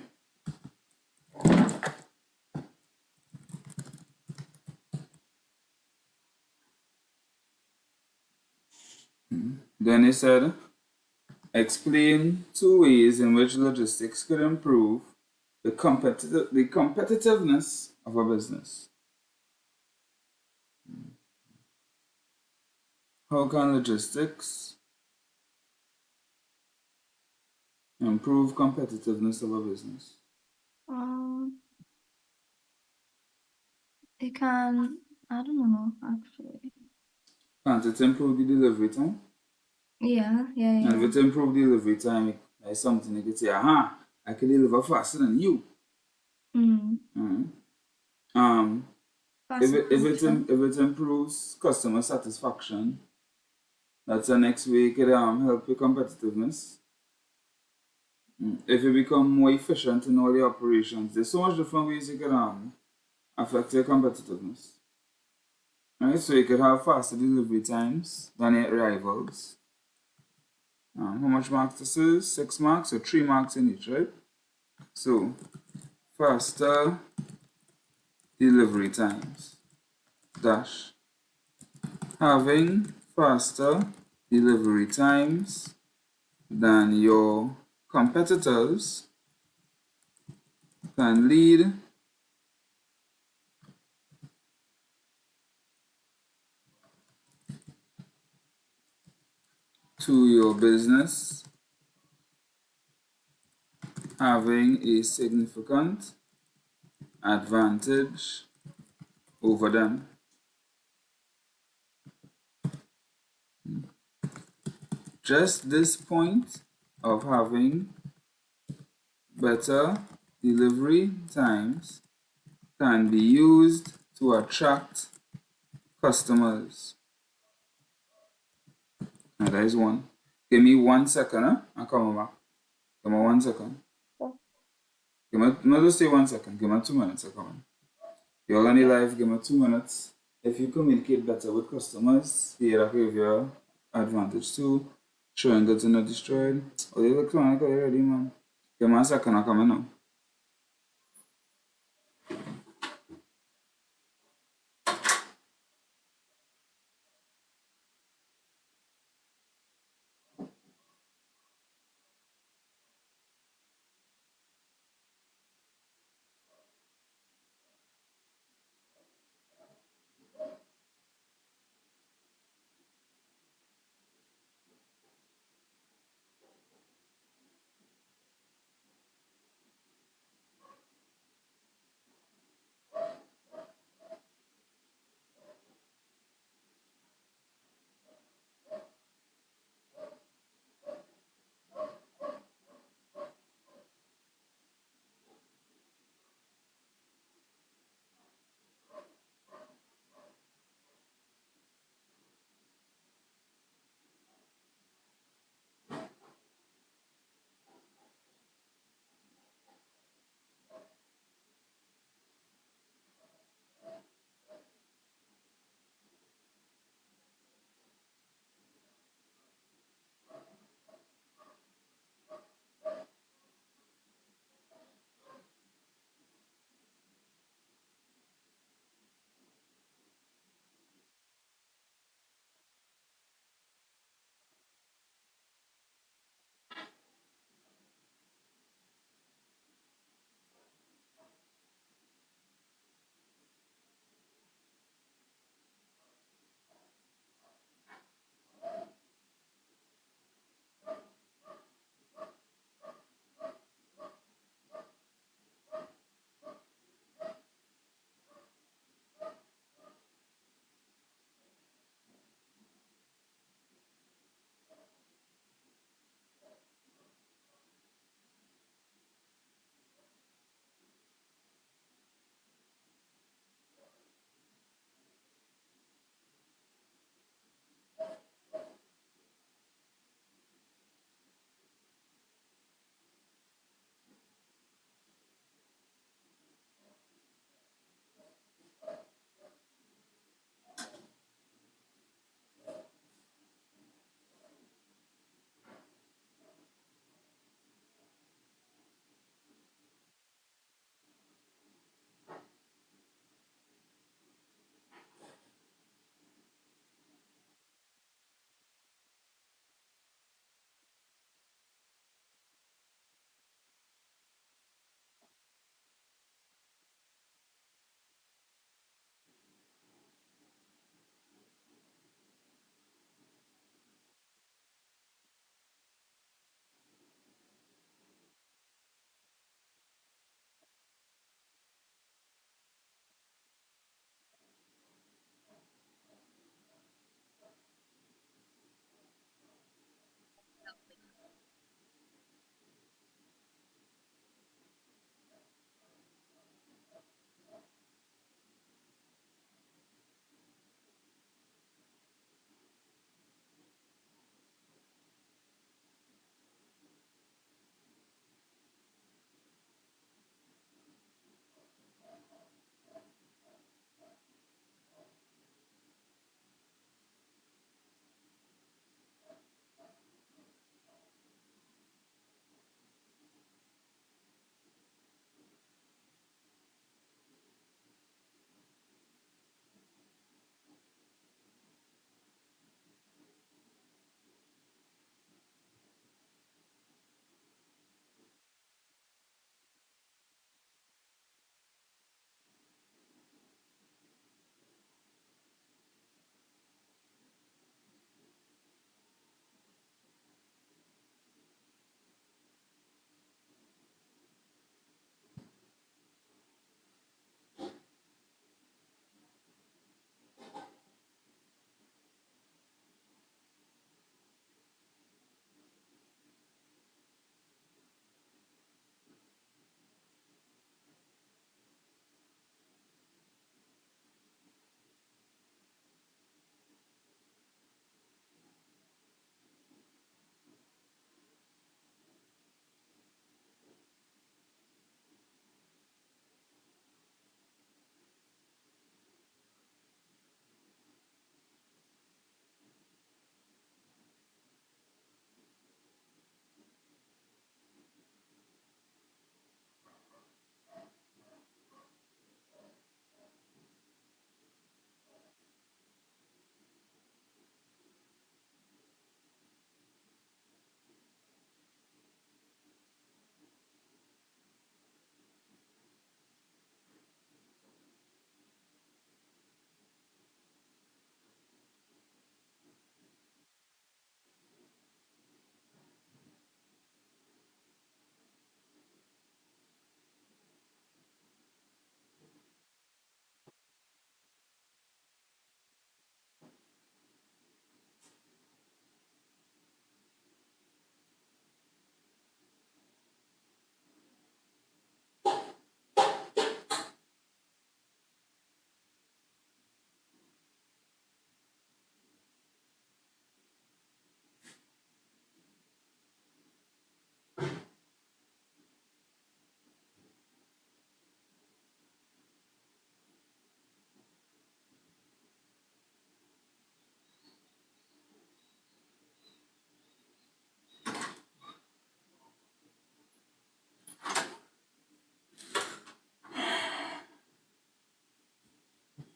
Speaker 1: Then he said, explain 2 ways in which logistics could improve the competitiveness of a business. How can logistics improve competitiveness of a business?
Speaker 2: It can, I don't know, actually.
Speaker 1: Can't it improve the delivery time?
Speaker 2: Yeah.
Speaker 1: And if it improve the delivery time, it's something you could say, aha, I can deliver faster than you.
Speaker 2: Mm.
Speaker 1: Mm. Um,
Speaker 2: Cost of production.
Speaker 1: if it improves customer satisfaction, that's the next way it could help your competitiveness. If you become more efficient in all the operations, there's so much different ways you can affect your competitiveness. Right? So you could have faster delivery times than your rivals. How much marks this is? 6 marks or 3 marks in each, right? So faster delivery times dash having faster delivery times than your competitors can lead to your business having a significant advantage over them. Just this point of having better delivery times can be used to attract customers. Now that is one. Give me 1 second, huh? I'll come back. Give me 1 second.
Speaker 2: Oh,
Speaker 1: Give me, no, just say 1 second. Give me 2 minutes. I'll come in. You're on the live, give me 2 minutes. If you communicate better with customers, here I give you advantage too. Showing goods are not destroyed. Oh, you look like you're ready, man. Give me a second, I'll come in now.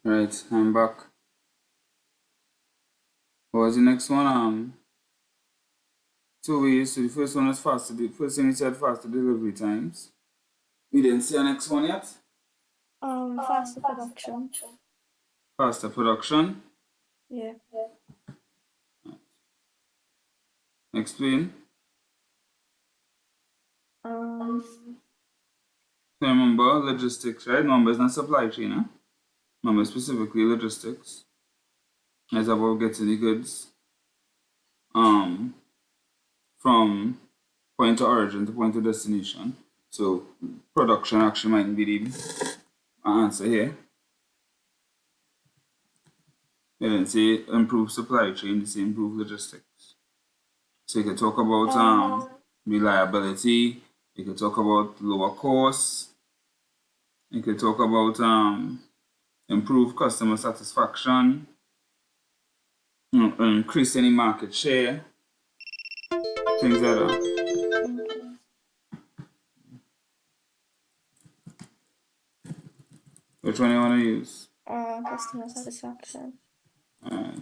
Speaker 1: Right, I'm back. What was the next one? Two ways. So the first one was faster. The first thing we said faster delivery times. We didn't see the next one yet.
Speaker 2: Faster production.
Speaker 1: Faster production.
Speaker 2: Yeah.
Speaker 1: Explain.
Speaker 2: Um,
Speaker 1: So remember logistics, right? Remember it's not supply chain, huh? Remember specifically logistics. It's about getting the goods from point of origin to point of destination. So production actually might be the answer here. They didn't say improve supply chain, they say improve logistics. So you could talk about reliability, you could talk about lower costs, you could talk about improve customer satisfaction, increase any market share, things like that.
Speaker 2: okay.
Speaker 1: Which one you want to use?
Speaker 2: Customer satisfaction.
Speaker 1: Alright.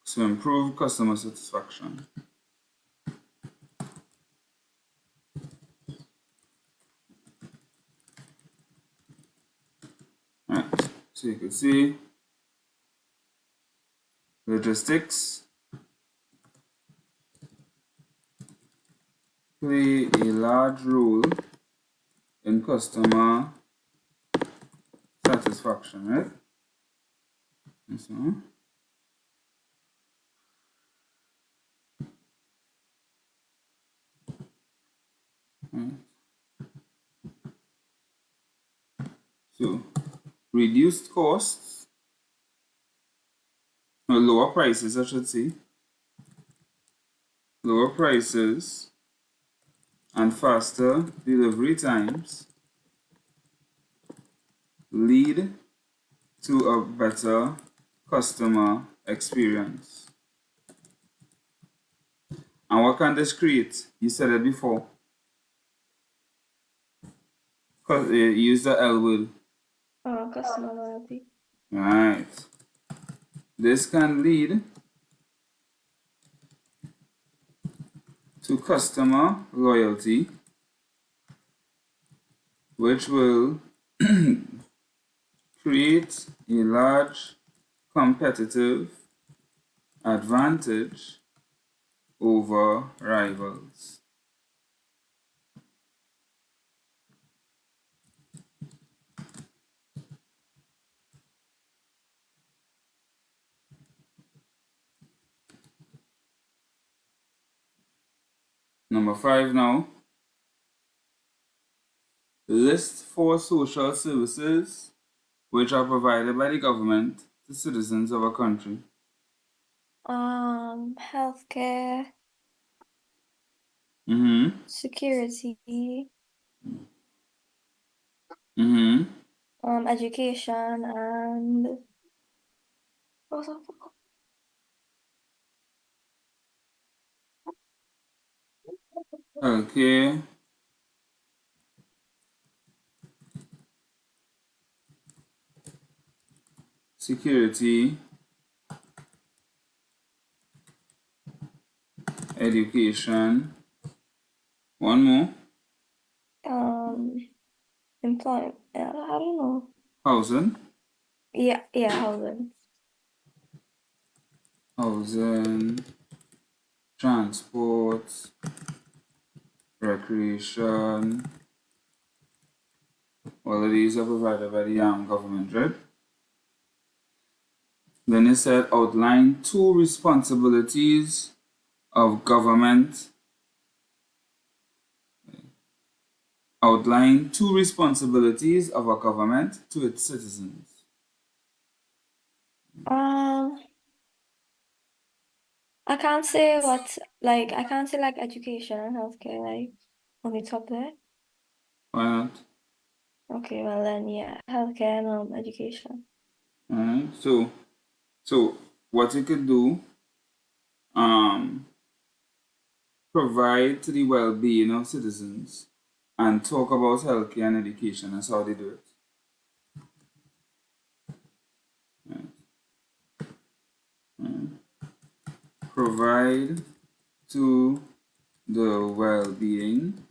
Speaker 1: So improve customer satisfaction. Right. So you can see logistics play a large role in customer satisfaction, right? And so, right. So reduced costs, or lower prices, I should say, lower prices and faster delivery times lead to a better customer experience. And what can this create? You said it before. Use the L word.
Speaker 2: Customer loyalty.
Speaker 1: Right. This can lead to customer loyalty, which will create a large competitive advantage over rivals. Number 5 now. List 4 social services which are provided by the government to citizens of a country.
Speaker 2: Healthcare,
Speaker 1: Mm-hmm.
Speaker 2: security,
Speaker 1: Mm-hmm.
Speaker 2: education, and what's that?
Speaker 1: Okay. Security, education. One more.
Speaker 2: Employment. I don't know.
Speaker 1: Housing.
Speaker 2: Yeah, housing.
Speaker 1: Housing, transport, recreation. All of these are provided by the government, right? Then it said outline 2 responsibilities of government. Outline 2 responsibilities of a government to its citizens.
Speaker 2: Um, I can't say what I can't say like education and healthcare like on the top there.
Speaker 1: Why not?
Speaker 2: Okay, well then yeah, healthcare and education.
Speaker 1: Alright, so what you could do, um, provide to the well-being of citizens and talk about healthcare and education. That's how they do it. provide to the well-being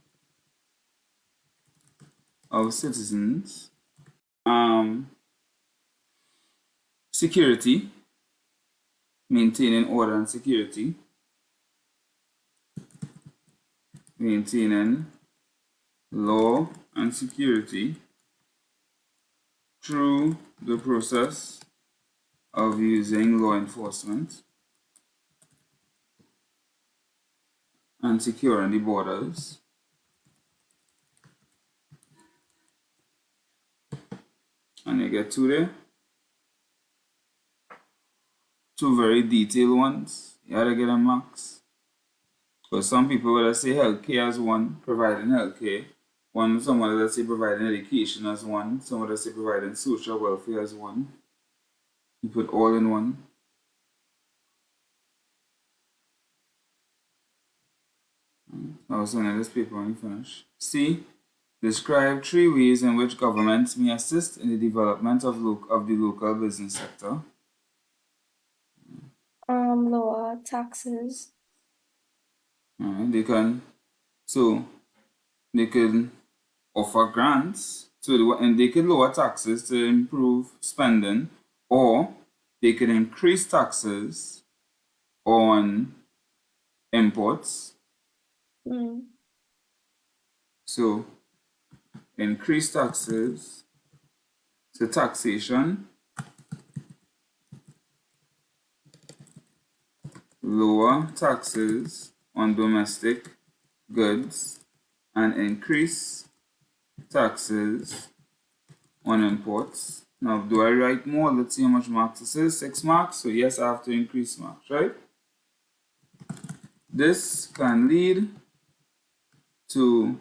Speaker 1: of citizens, security, maintaining order and security, maintaining law and security through the process of using law enforcement and securing the borders, and you get two there. Two very detailed ones. You gotta get a max. Because some people will say healthcare as one, providing healthcare. Someone will say providing education as one. Someone will say providing social welfare as one. You put all in one. I was sending this paper when you finish. C. Describe 3 ways in which governments may assist in the development of the local business sector.
Speaker 2: Lower taxes.
Speaker 1: They can offer grants, and they can lower taxes to improve spending, or they can increase taxes on imports. So increase taxes to taxation, lower taxes on domestic goods, and increase taxes on imports. Now, do I write more? Let's see how much marks this is. 6 marks. So yes, I have to increase marks, right? This can lead to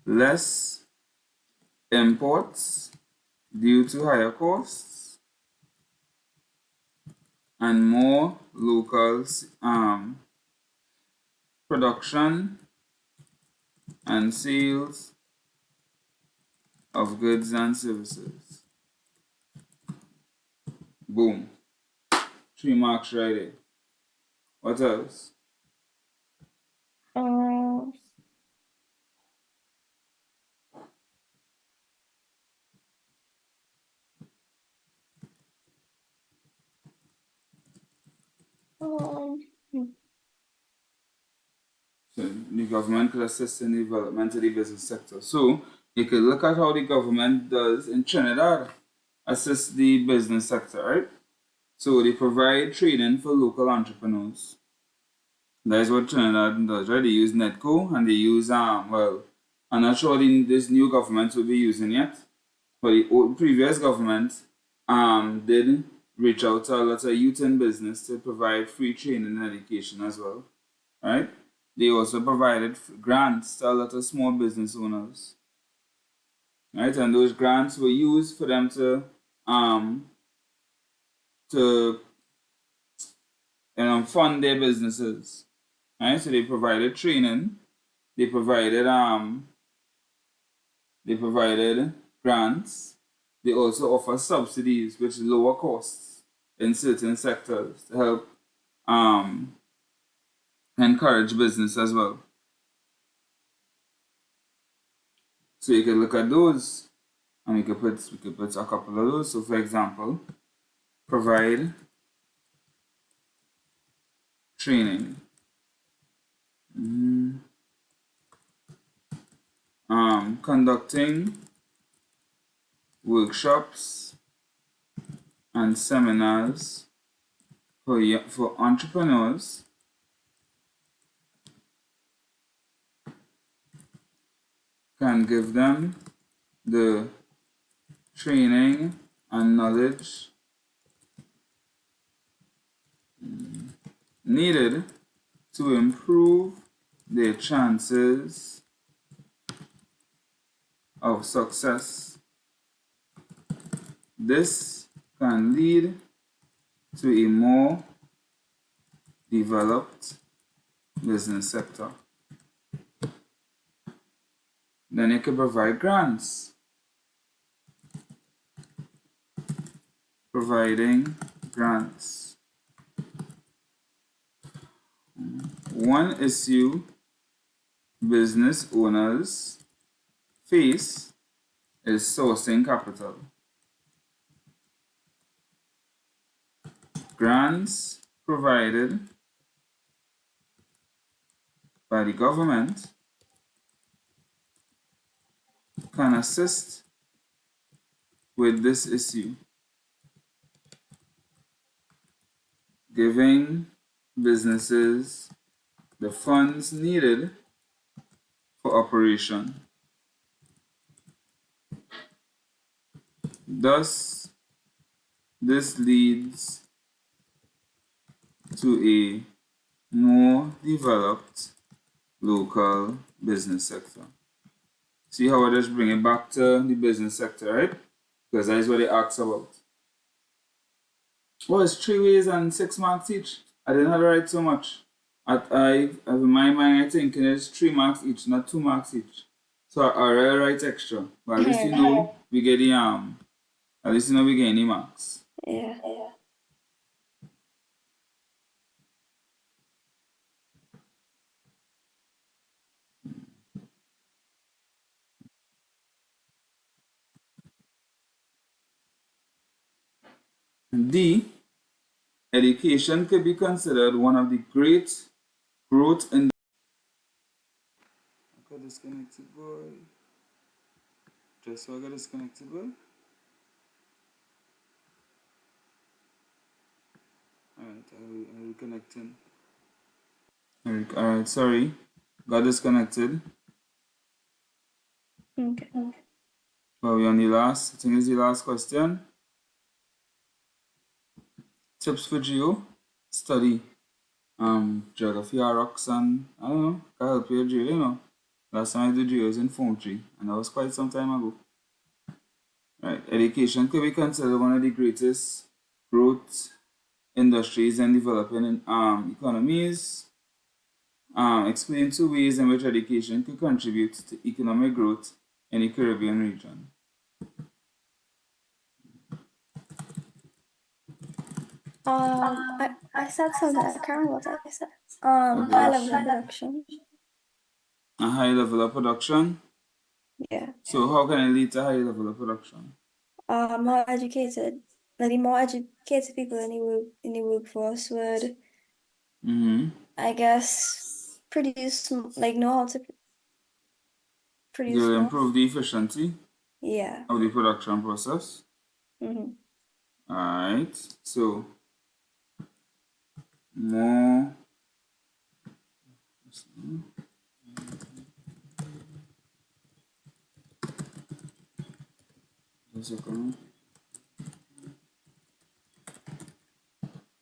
Speaker 1: less imports due to higher costs and more local production and sales of goods and services. Boom. 3 marks right there. What else? So the government could assist in the development of the business sector. So you could look at how the government does in Trinidad assist the business sector, right? So they provide training for local entrepreneurs. That is what Trinidad does, right? They use Netco and they use well, I'm not sure this new government will be using yet, but the previous government did reach out to a lot of youth in business to provide free training and education as well, right? They also provided grants to a lot of small business owners, right? And those grants were used for them to fund their businesses, right? So they provided training, they provided grants, they also offer subsidies which lower costs in certain sectors to help encourage business as well. So you can look at those and we could put a couple of those. So for example, provide training. Conducting workshops and seminars for entrepreneurs can give them the training and knowledge needed to improve their chances of success. This can lead to a more developed business sector. Then you can provide grants. Providing grants. one issue business owners face is sourcing capital. Grants provided by the government can assist with this issue, giving businesses the funds needed for operation. Thus, this leads to a more developed local business sector. See how I just bring it back to the business sector, right? Because that is what they asked about. Oh, it's 3 ways and 6 marks each. I didn't have to write so much. In my mind, I think it's 3 marks each, not 2 marks each. So I already write extra. But at least you know we get the at least you know we get any marks.
Speaker 2: Yeah.
Speaker 1: D. Education could be considered one of the great growth in. I got disconnected, boy. Just so I got disconnected, boy. Alright, I'm reconnecting. Alright, sorry. Got disconnected.
Speaker 2: Okay.
Speaker 1: Well, we're on the last, I think it's the last question. Tips for Geo. Study geography or rocks and I don't know, can help you with Geo, you know. Last time I did Geo was in Form 3 and that was quite some time ago. Right, education could be considered one of the greatest growth industries and developing economies. Explain 2 ways in which education could contribute to economic growth in the Caribbean region.
Speaker 2: I said something. I can't remember what I said. High level of production.
Speaker 1: A high level of production.
Speaker 2: Yeah.
Speaker 1: So how can it lead to high level of production?
Speaker 2: More educated. Like the more educated people in the workforce would, I guess, produce like know how to produce
Speaker 1: You'll
Speaker 2: more.
Speaker 1: improve the efficiency
Speaker 2: Yeah.
Speaker 1: of the production process. Alright, so more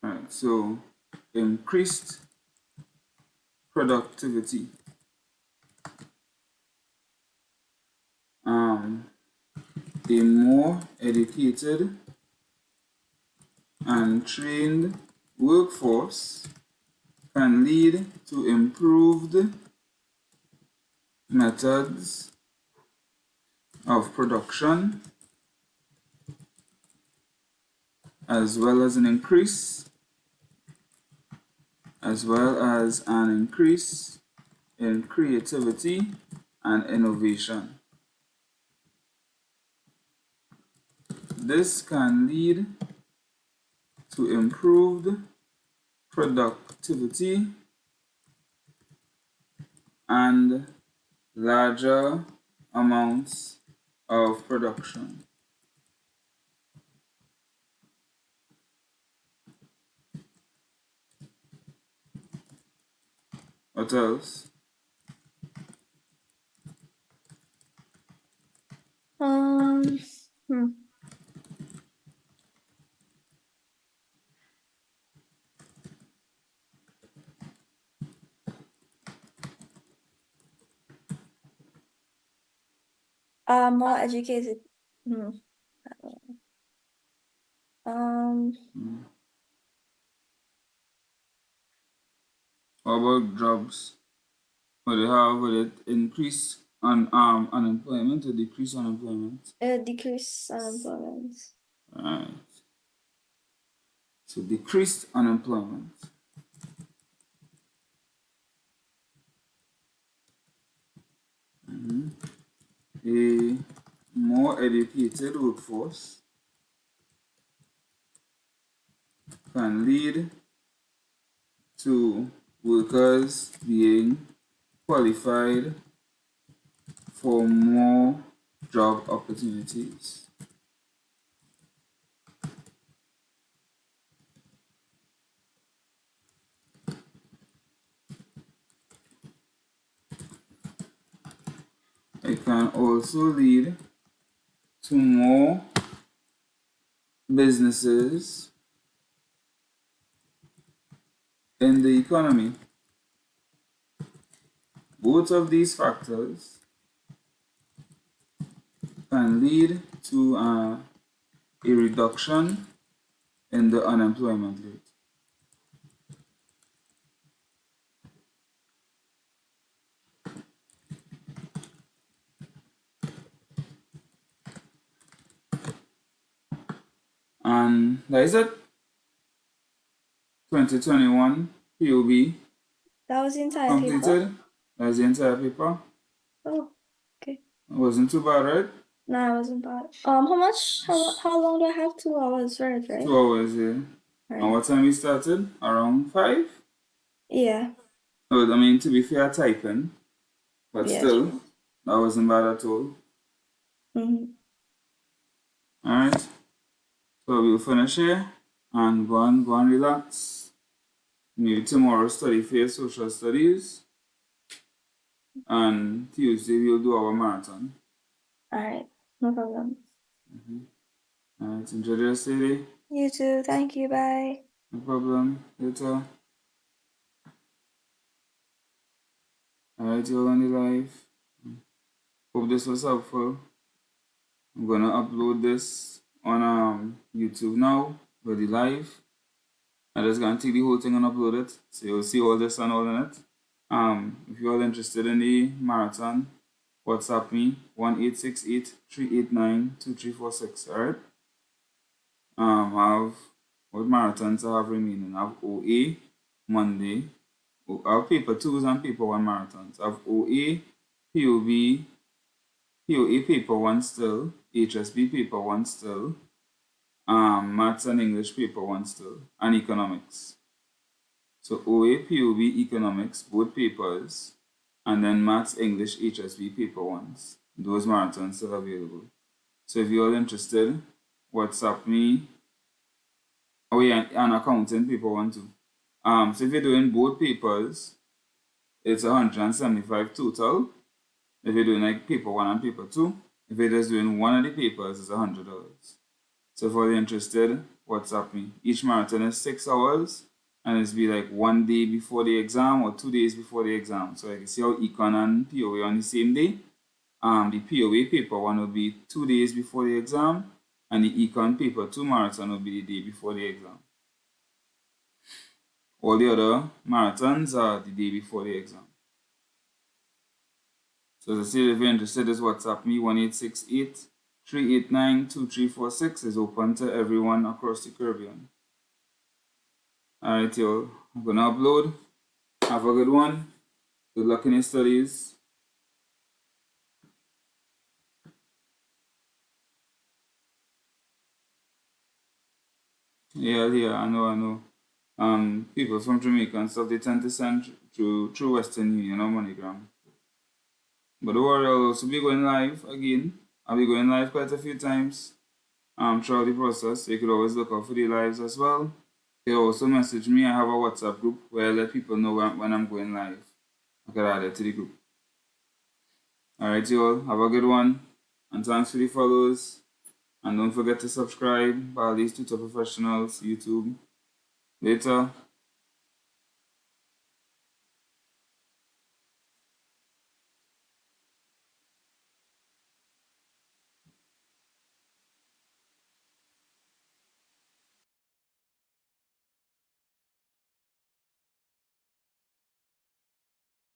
Speaker 1: Alright, so increased productivity. A more educated and trained workforce can lead to improved methods of production as well as an increase in creativity and innovation. This can lead to improved productivity and larger amounts of production. What else?
Speaker 2: More educated.
Speaker 1: How about jobs? Would it increase unemployment or decrease unemployment?
Speaker 2: Decrease unemployment.
Speaker 1: Alright. So decreased unemployment. educated workforce can lead to workers being qualified for more job opportunities. It can also lead to more businesses in the economy. Both of these factors can lead to a reduction in the unemployment rate. And that is it. 2021 POB
Speaker 2: That was the entire paper.
Speaker 1: completed. That's the entire paper.
Speaker 2: Oh, okay.
Speaker 1: It wasn't too bad, right?
Speaker 2: No, it wasn't bad. How much? How long do I have? 2 hours, right?
Speaker 1: 2 hours, yeah.
Speaker 2: Right.
Speaker 1: And what time we started? Around 5?
Speaker 2: Yeah.
Speaker 1: Oh, I mean, to be fair, typing, but
Speaker 2: Yeah.
Speaker 1: still,
Speaker 2: True.
Speaker 1: that wasn't bad at all. Alright, so we'll finish here and go and relax. Maybe tomorrow study for your social studies, and Tuesday we'll do our marathon.
Speaker 2: Alright, no problem.
Speaker 1: Alright, enjoy the rest of the day.
Speaker 2: You too. Thank you. Bye.
Speaker 1: No problem. Later. Alright, you all on the live. Hope this was helpful. I'm gonna upload this on YouTube now for the live. I'm just gonna take the whole thing and upload it, so you'll see all this and all in it. If you're all interested in the marathon, WhatsApp me 1-868-389-2346. Alright. Have what marathons I have remaining. I have OA Monday. I have paper 2s and paper 1 marathons. I have OA, POB, POA paper 1 still, HSB paper 1 still, maths and English paper 1 still, and economics. So OA, POB, economics, both papers, and then maths, English, HSB paper 1s. Those marathons still available. So if you're all interested, WhatsApp me. Oh yeah, and accounting paper 1 too. So if you're doing both papers, it's 175 total. If you're doing like paper 1 and paper 2, if you're just doing one of the papers, it's $100. So if you're interested, WhatsApp me. Each marathon is 6 hours, and it's be like 1 day before the exam or 2 days before the exam. So you can see how Econ and POA on the same day. The POA paper 1 will be 2 days before the exam, and the Econ paper 2 marathon will be the day before the exam. All the other marathons are the day before the exam. So as I said, if you're interested, just WhatsApp me 1-868-389-2346 is open to everyone across the Caribbean. Alright, y'all. I'm gonna upload. Have a good one. Good luck in your studies. Yeah, I know. People from Jamaica and stuff, they tend to send through Western Union or MoneyGram. But don't worry, I'll also be going live again. I'll be going live quite a few times throughout the process. So you could always look out for the lives as well. You can also message me. I have a WhatsApp group where I let people know when I'm going live. I can add it to the group. Alright, you all. Have a good one. And thanks for the follows. And don't forget to subscribe by these two top professionals, YouTube. Later.